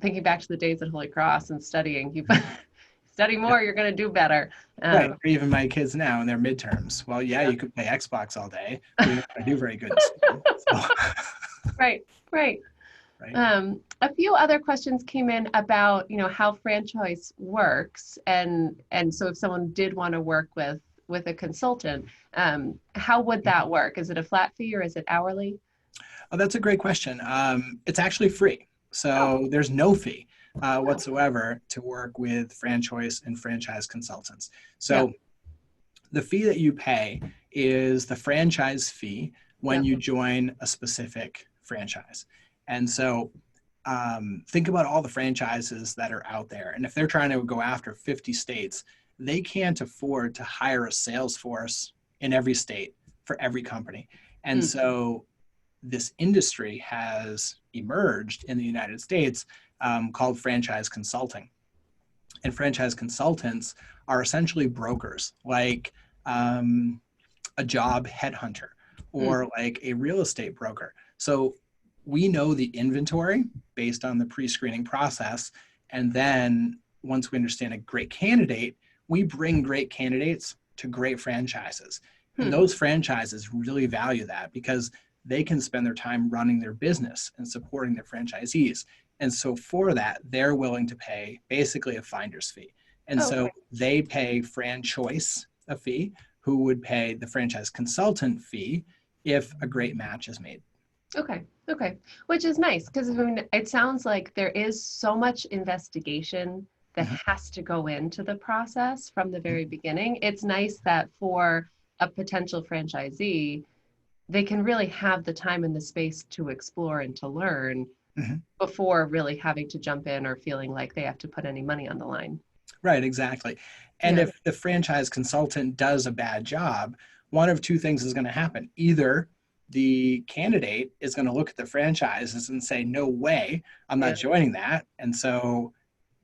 Speaker 1: thinking back to the days at Holy Cross and studying. You study
Speaker 2: Yeah.
Speaker 1: more, you're going to do better.
Speaker 2: Right. Or even my kids now in their midterms. Well, yeah,
Speaker 1: Yeah.
Speaker 2: you could play Xbox all day, but you're not going to do very good in school. So,
Speaker 1: Right. Right.
Speaker 2: right.
Speaker 1: A few other questions came in about, how franchise works, and so if someone did want to work with a consultant, how would that work? Is it a flat fee or is it hourly?
Speaker 2: Oh, that's a great question. It's actually free.
Speaker 1: Oh,
Speaker 2: So there's no fee
Speaker 1: oh,
Speaker 2: whatsoever to work with FranChoice and franchise consultants.
Speaker 1: yeah,
Speaker 2: So the fee that you pay is the franchise fee when
Speaker 1: yeah.
Speaker 2: you join a specific franchise. And so think about all the franchises that are out there. And if they're trying to go after 50 states, they can't afford to hire a sales force in every state for every company. And
Speaker 1: Hmm.
Speaker 2: so this industry has emerged in the United States called franchise consulting. And franchise consultants are essentially brokers, like a job headhunter
Speaker 1: Hmm.
Speaker 2: or like a real estate broker. So we know the inventory based on the pre-screening process. And then once we understand a great candidate, we bring great candidates to great franchises. And
Speaker 1: Hmm.
Speaker 2: those franchises really value that because they can spend their time running their business and supporting their franchisees. And so for that, they're willing to pay basically a finder's fee. And so
Speaker 1: Okay.
Speaker 2: they pay FranChoice a fee, who would pay the franchise consultant fee if a great match is made.
Speaker 1: Okay. Okay. Which is nice because I mean, it sounds like there is so much investigation that
Speaker 2: Mhm.
Speaker 1: has to go into the process from the very beginning. It's nice that for a potential franchisee, they can really have the time and the space to explore and to learn
Speaker 2: Mhm.
Speaker 1: before really having to jump in or feeling like they have to put any money on the line.
Speaker 2: Right, exactly. And
Speaker 1: Yeah.
Speaker 2: if the franchise consultant does a bad job, one of two things is going to happen. Either the candidate is going to look at the franchises and say, no way, I'm not
Speaker 1: Yeah.
Speaker 2: joining that. And so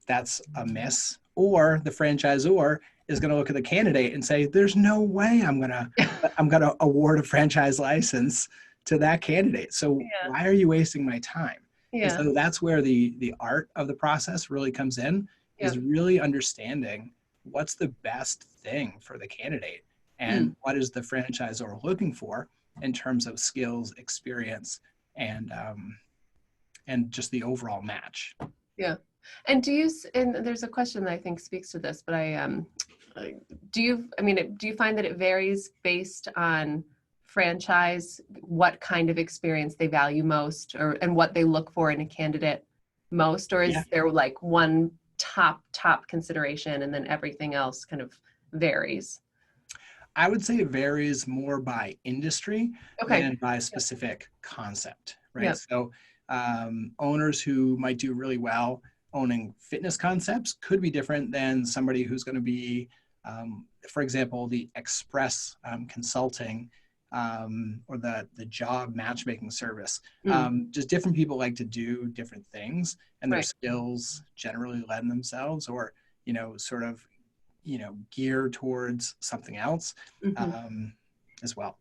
Speaker 2: that's a miss. Or the franchisor is going to look at the candidate and say, there's no way I'm gonna award a franchise license to that candidate. So
Speaker 1: Yeah.
Speaker 2: why are you wasting my time? And
Speaker 1: Yeah.
Speaker 2: so that's where the art of the process really comes in,
Speaker 1: Yeah.
Speaker 2: is really understanding what's the best thing for the candidate
Speaker 1: Mm.
Speaker 2: and what is the franchisor looking for in terms of skills, experience, and just the overall match.
Speaker 1: Yeah. And and there's a question that I think speaks to this, but do you find that it varies based on franchise, what kind of experience they value most and what they look for in a candidate most, or
Speaker 2: Yeah,
Speaker 1: is there like one top consideration and then everything else kind of varies?
Speaker 2: I would say it varies more by industry
Speaker 1: Okay.
Speaker 2: than by
Speaker 1: Yep.
Speaker 2: specific concept, right?
Speaker 1: Yep.
Speaker 2: So owners who might do really well owning fitness concepts could be different than somebody who's going to be, for example, the express consulting or the job matchmaking service.
Speaker 1: Mm.
Speaker 2: Just different people like to do different things, and their
Speaker 1: Right.
Speaker 2: skills generally lend themselves, or sort of gear towards something else
Speaker 1: Hmm.
Speaker 2: um, as well.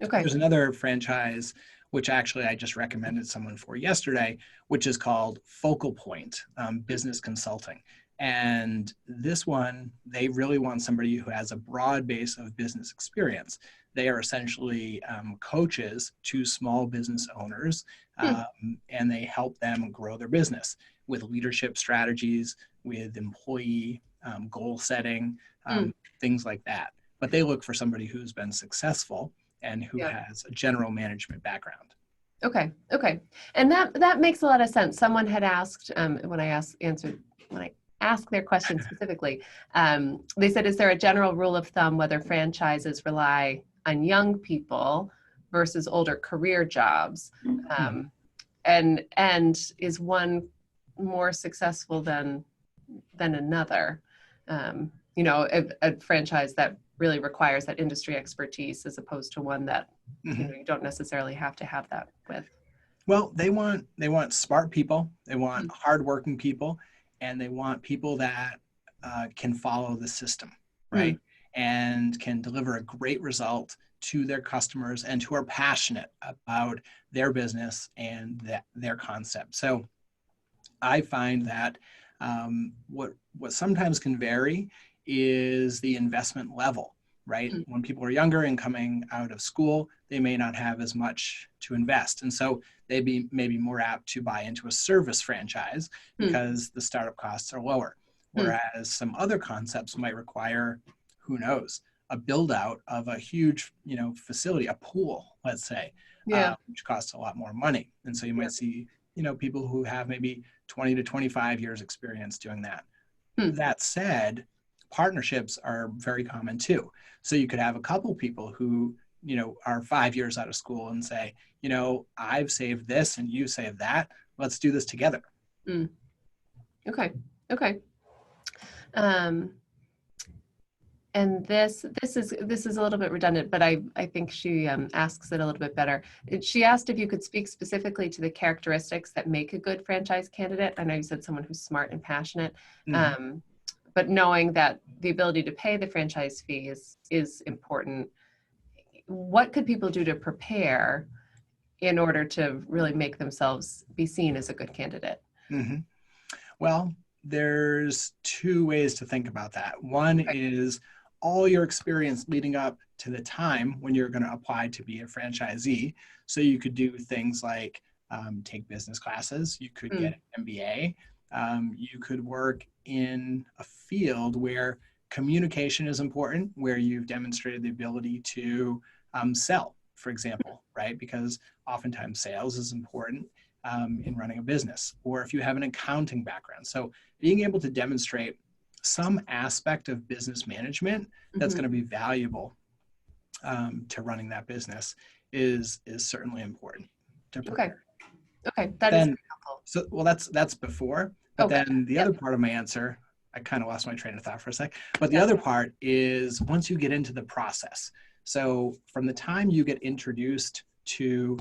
Speaker 1: Okay.
Speaker 2: There's another franchise, which actually I just recommended someone for yesterday, which is called Focal Point Business Consulting. And this one, they really want somebody who has a broad base of business experience. They are essentially coaches to small business owners, and they help them grow their business with leadership strategies, with employee goal setting, things like that. But they look for somebody who's been successful and who has a general management background.
Speaker 1: Okay. Okay. And that makes a lot of sense. Someone had asked when I asked their question specifically, they said, is there a general rule of thumb whether franchises rely on young people versus older career jobs? And is one more successful than another? A franchise that really requires that industry expertise as opposed to one that you don't necessarily have to have that with.
Speaker 2: Well, they want smart people, they want hardworking people, and they want people that can follow the system, right? And can deliver a great result to their customers and who are passionate about their business and their concept. So I find that what sometimes can vary is the investment level, right? When people are younger and coming out of school, they may not have as much to invest. And so they'd be maybe more apt to buy into a service franchise because the startup costs are lower. Whereas some other concepts might require, who knows, a build out of a huge, facility, a pool, let's say, which costs a lot more money. And so you might see, people who have maybe 20 to 25 years experience doing that. That said, partnerships are very common too. So you could have a couple people who, are 5 years out of school and say, I've saved this and you saved that. Let's do this together.
Speaker 1: Okay. And this is a little bit redundant, but I think she asks it a little bit better. She asked if you could speak specifically to the characteristics that make a good franchise candidate. I know you said someone who's smart and passionate, but knowing that the ability to pay the franchise fee is important. What could people do to prepare in order to really make themselves be seen as a good candidate?
Speaker 2: Well, there's two ways to think about that. One is all your experience leading up to the time when you're going to apply to be a franchisee. So you could do things like take business classes, you could get an MBA, you could work in a field where communication is important, where you've demonstrated the ability to sell, for example, right? Because oftentimes sales is important in running a business, or if you have an accounting background. So being able to demonstrate some aspect of business management that's going to be valuable to running that business is certainly important to prepare.
Speaker 1: Okay, that is helpful.
Speaker 2: So, well, that's before, but then the other part of my answer, I kind of lost my train of thought for a sec, but the other part is once you get into the process. So from the time you get introduced to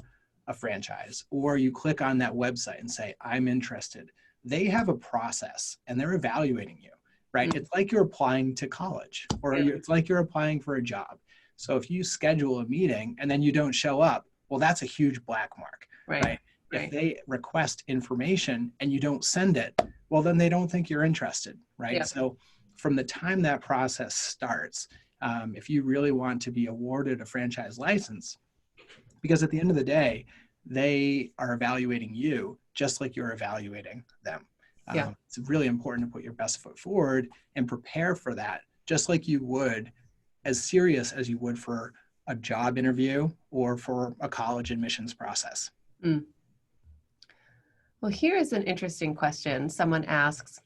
Speaker 2: a franchise, or you click on that website and say, I'm interested, they have a process and they're evaluating you, right? It's like you're applying to college, or it's like you're applying for a job. So if you schedule a meeting and then you don't show up, well, that's a huge black mark, right? If they request information and you don't send it, well, then they don't think you're interested, right? So from the time that process starts, if you really want to be awarded a franchise license, because at the end of the day, they are evaluating you just like you're evaluating them. It's really important to put your best foot forward and prepare for that, just like you would, as serious as you would for a job interview or for a college admissions process.
Speaker 1: Well, here is an interesting question. Someone asks,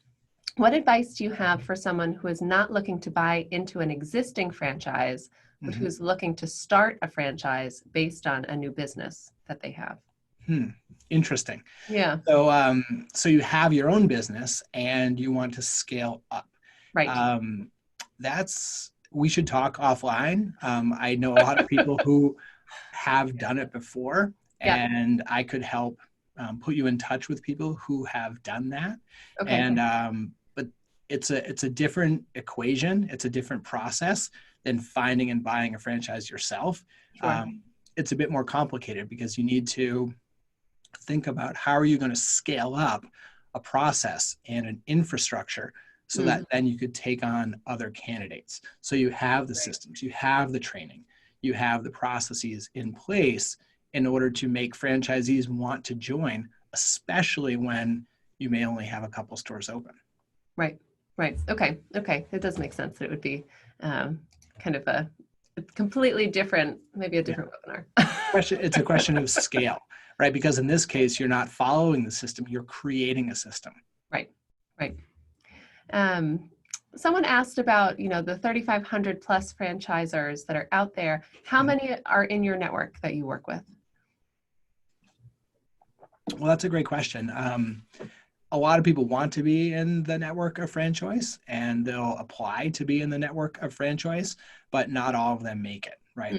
Speaker 1: what advice do you have for someone who is not looking to buy into an existing franchise, but who's looking to start a franchise based on a new business that they have?
Speaker 2: Interesting.
Speaker 1: Yeah.
Speaker 2: So, so you have your own business and you want to scale up.
Speaker 1: Right.
Speaker 2: We should talk offline. I know a lot of people who have done it before, and I could help put you in touch with people who have done that.
Speaker 1: Okay.
Speaker 2: And but it's a different equation. It's a different process than finding and buying a franchise yourself.
Speaker 1: Sure.
Speaker 2: it's a bit more complicated because you need to think about how are you going to scale up a process and an infrastructure so that then you could take on other candidates. So you have the systems, you have the training, you have the processes in place in order to make franchisees want to join, especially when you may only have a couple stores open.
Speaker 1: Right. Okay. It does make sense that it would be kind of a completely different, maybe a different webinar.
Speaker 2: It's a question of scale, right? Because in this case, you're not following the system, you're creating a system.
Speaker 1: Right. Someone asked about, the 3,500 plus franchisors that are out there. How many are in your network that you work with?
Speaker 2: Well, that's a great question. A lot of people want to be in the network of FranChoice, and they'll apply to be in the network of FranChoice, but not all of them make it, right?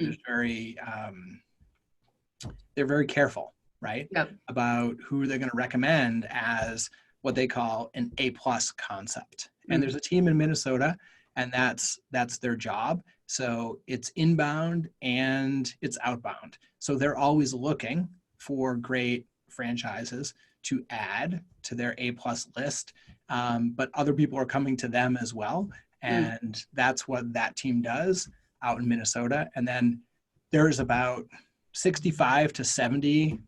Speaker 2: They're very careful, right?
Speaker 1: Yep.
Speaker 2: About who they're going to recommend as what they call an A+ concept. And there's a team in Minnesota, and that's their job. So it's inbound and it's outbound. So they're always looking for great franchises to add to their A+ list. But other people are coming to them as well. And that's what that team does out in Minnesota. And then there's about 65 to 70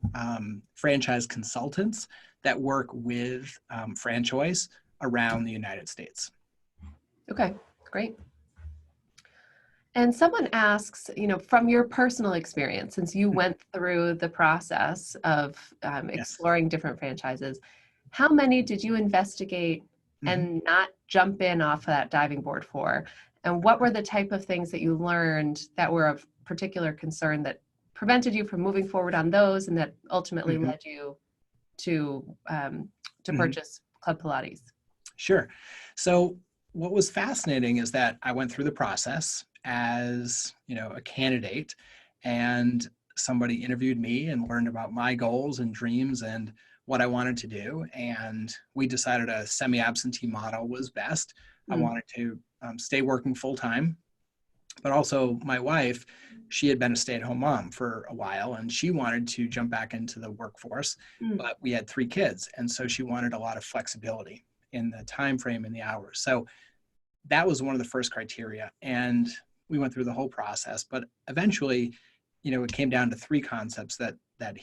Speaker 2: franchise consultants that work with FranChoice around the United States. Okay,
Speaker 1: great. And someone asks, from your personal experience, since you went through the process of exploring different franchises, how many did you investigate and not jump in off of that diving board for? And what were the type of things that you learned that were of particular concern that prevented you from moving forward on those and that ultimately led you to purchase Club Pilates?
Speaker 2: Sure. So what was fascinating is that I went through the process as, a candidate, and somebody interviewed me and learned about my goals and dreams and what I wanted to do. And we decided a semi-absentee model was best. I wanted to stay working full time, but also my wife, she had been a stay-at-home mom for a while, and she wanted to jump back into the workforce, but we had 3 kids. And so she wanted a lot of flexibility in the time frame and the hours. So that was one of the first criteria. And we went through the whole process, but eventually, it came down to 3 concepts that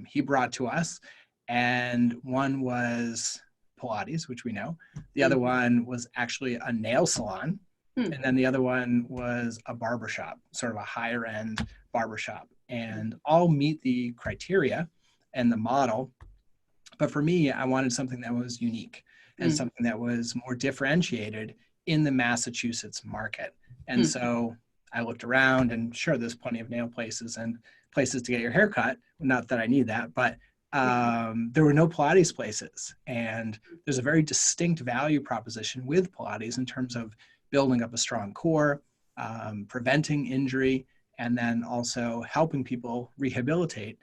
Speaker 2: he brought to us. And one was Pilates, which we know. The other one was actually a nail salon. And then the other one was a barbershop, sort of a higher end barbershop, and all meet the criteria and the model. But for me, I wanted something that was unique and something that was more differentiated in the Massachusetts market. And so I looked around, and sure, there's plenty of nail places and places to get your hair cut. Not that I need that, but there were no Pilates places. And there's a very distinct value proposition with Pilates in terms of building up a strong core, preventing injury, and then also helping people rehabilitate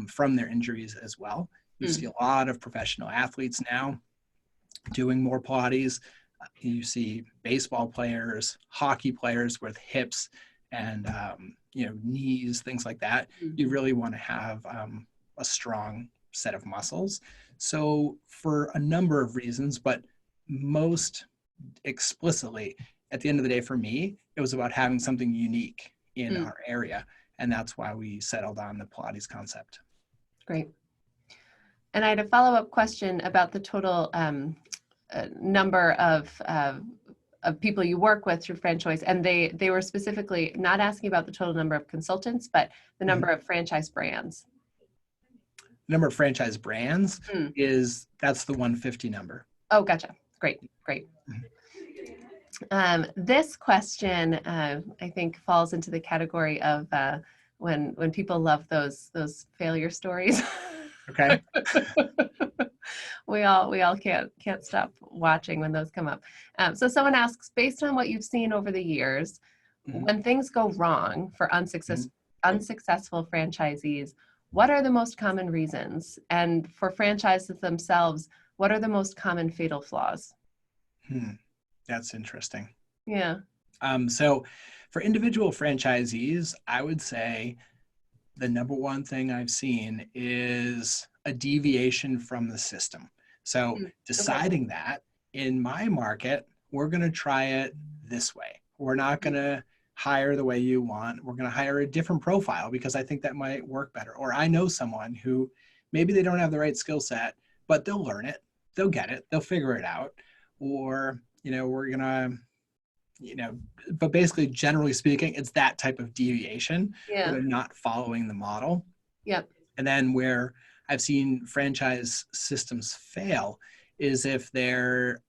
Speaker 2: from their injuries as well. You see a lot of professional athletes now doing more Pilates. You see baseball players, hockey players with hips and knees, things like that. You really want to have a strong set of muscles. So for a number of reasons, but most explicitly, at the end of the day, for me, it was about having something unique in our area. And that's why we settled on the Pilates concept.
Speaker 1: Great. And I had a follow-up question about the total number of people you work with through FranChoice. And they were specifically not asking about the total number of consultants, but the number of franchise brands.
Speaker 2: Number of franchise brands that's the 150 number.
Speaker 1: Oh, gotcha. Great. This question, I think, falls into the category of when people love those failure stories.
Speaker 2: Okay.
Speaker 1: we all can't stop watching when those come up. So someone asks, based on what you've seen over the years, when things go wrong for unsuccessful franchisees, what are the most common reasons? And for franchises themselves, what are the most common fatal flaws?
Speaker 2: That's interesting.
Speaker 1: Yeah.
Speaker 2: So for individual franchisees, I would say the number one thing I've seen is a deviation from the system. So
Speaker 1: Okay.
Speaker 2: deciding that in my market, we're going to try it this way. We're not going to hire the way you want. We're going to hire a different profile because I think that might work better. Or I know someone who maybe they don't have the right skill set, but they'll learn it. They'll get it. They'll figure it out. Or, we're going to, but basically, generally speaking, it's that type of deviation where
Speaker 1: Yeah.
Speaker 2: they're not following the model.
Speaker 1: Yep.
Speaker 2: And then where I've seen franchise systems fail is if they're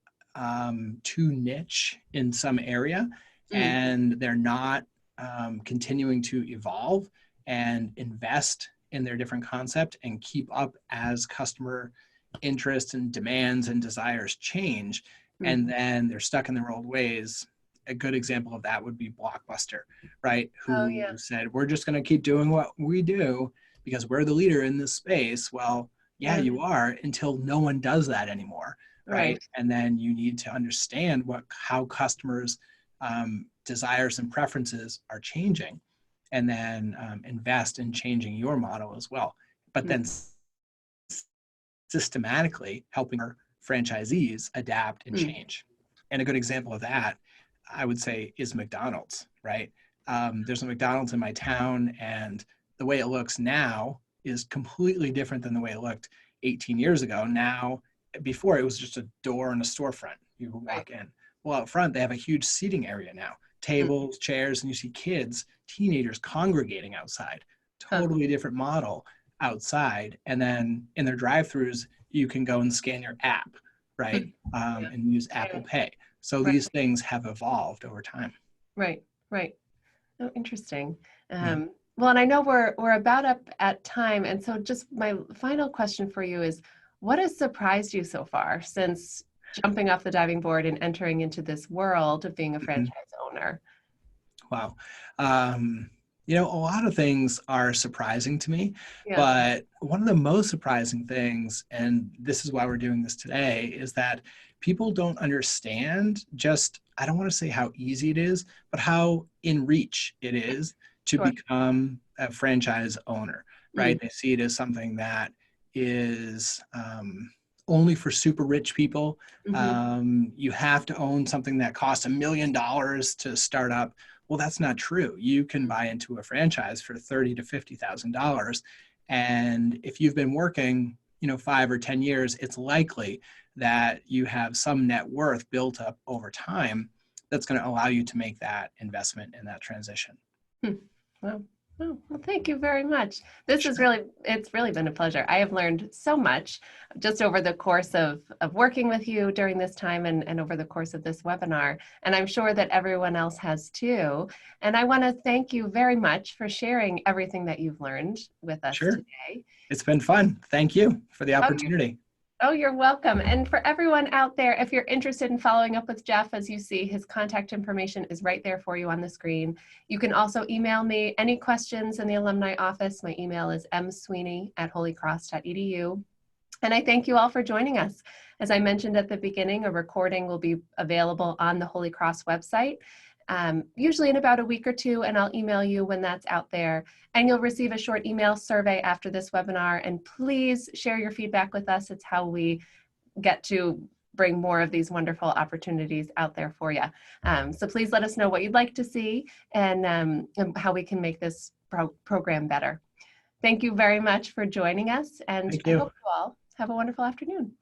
Speaker 2: too niche in some area and they're not continuing to evolve and invest in their different concept and keep up as customer interest and demands and desires change. And then they're stuck in their old ways. A good example of that would be Blockbuster, right?
Speaker 1: Oh,
Speaker 2: Who
Speaker 1: yeah.
Speaker 2: said, we're just going to keep doing what we do because we're the leader in this space. Well, yeah,
Speaker 1: Yeah.
Speaker 2: you are, until no one does that anymore, right?
Speaker 1: Right.
Speaker 2: And then you need to understand how customers' desires and preferences are changing, and then invest in changing your model as well. But then systematically helping our franchisees adapt and change. And a good example of that, I would say, is McDonald's, right? There's a McDonald's in my town, and the way it looks now is completely different than the way it looked 18 years ago. Now, before it was just a door and a storefront. You would walk in. Well, out front, they have a huge seating area now, tables, chairs, and you see kids, teenagers congregating outside. Totally different model outside. And then in their drive-throughs, you can go and scan your app, right? And use Apple Pay. So these things have evolved over time.
Speaker 1: Right. Right. Oh, interesting. Well, and I know we're about up at time, and so just my final question for you is, what has surprised you so far since jumping off the diving board and entering into this world of being a franchise owner?
Speaker 2: Wow. A lot of things are surprising to me,
Speaker 1: Yeah.
Speaker 2: but one of the most surprising things, and this is why we're doing this today, is that people don't understand just, I don't want to say how easy it is, but how in reach it is to become a franchise owner, right? They see it as something that is only for super rich people. You have to own something that costs $1 million to start up. Well, that's not true. You can buy into a franchise for $30,000 to $50,000. And if you've been working, 5 or 10 years, it's likely that you have some net worth built up over time that's going to allow you to make that investment in that transition.
Speaker 1: Wow. Oh, well, thank you very much. This is it's really been a pleasure. I have learned so much just over the course of working with you during this time and over the course of this webinar. And I'm sure that everyone else has too. And I want to thank you very much for sharing everything that you've learned with us today.
Speaker 2: It's been fun. Thank you for the opportunity.
Speaker 1: Oh, you're welcome. And for everyone out there, if you're interested in following up with Jeff, as you see, his contact information is right there for you on the screen. You can also email me any questions in the alumni office. My email is msweeney@holycross.edu. And I thank you all for joining us. As I mentioned at the beginning, a recording will be available on the Holy Cross website, usually in about a week or two, and I'll email you when that's out there. And you'll receive a short email survey after this webinar. And please share your feedback with us. It's how we get to bring more of these wonderful opportunities out there for you. So please let us know what you'd like to see and how we can make this program better. Thank you very much for joining us, and I hope you all have a wonderful afternoon.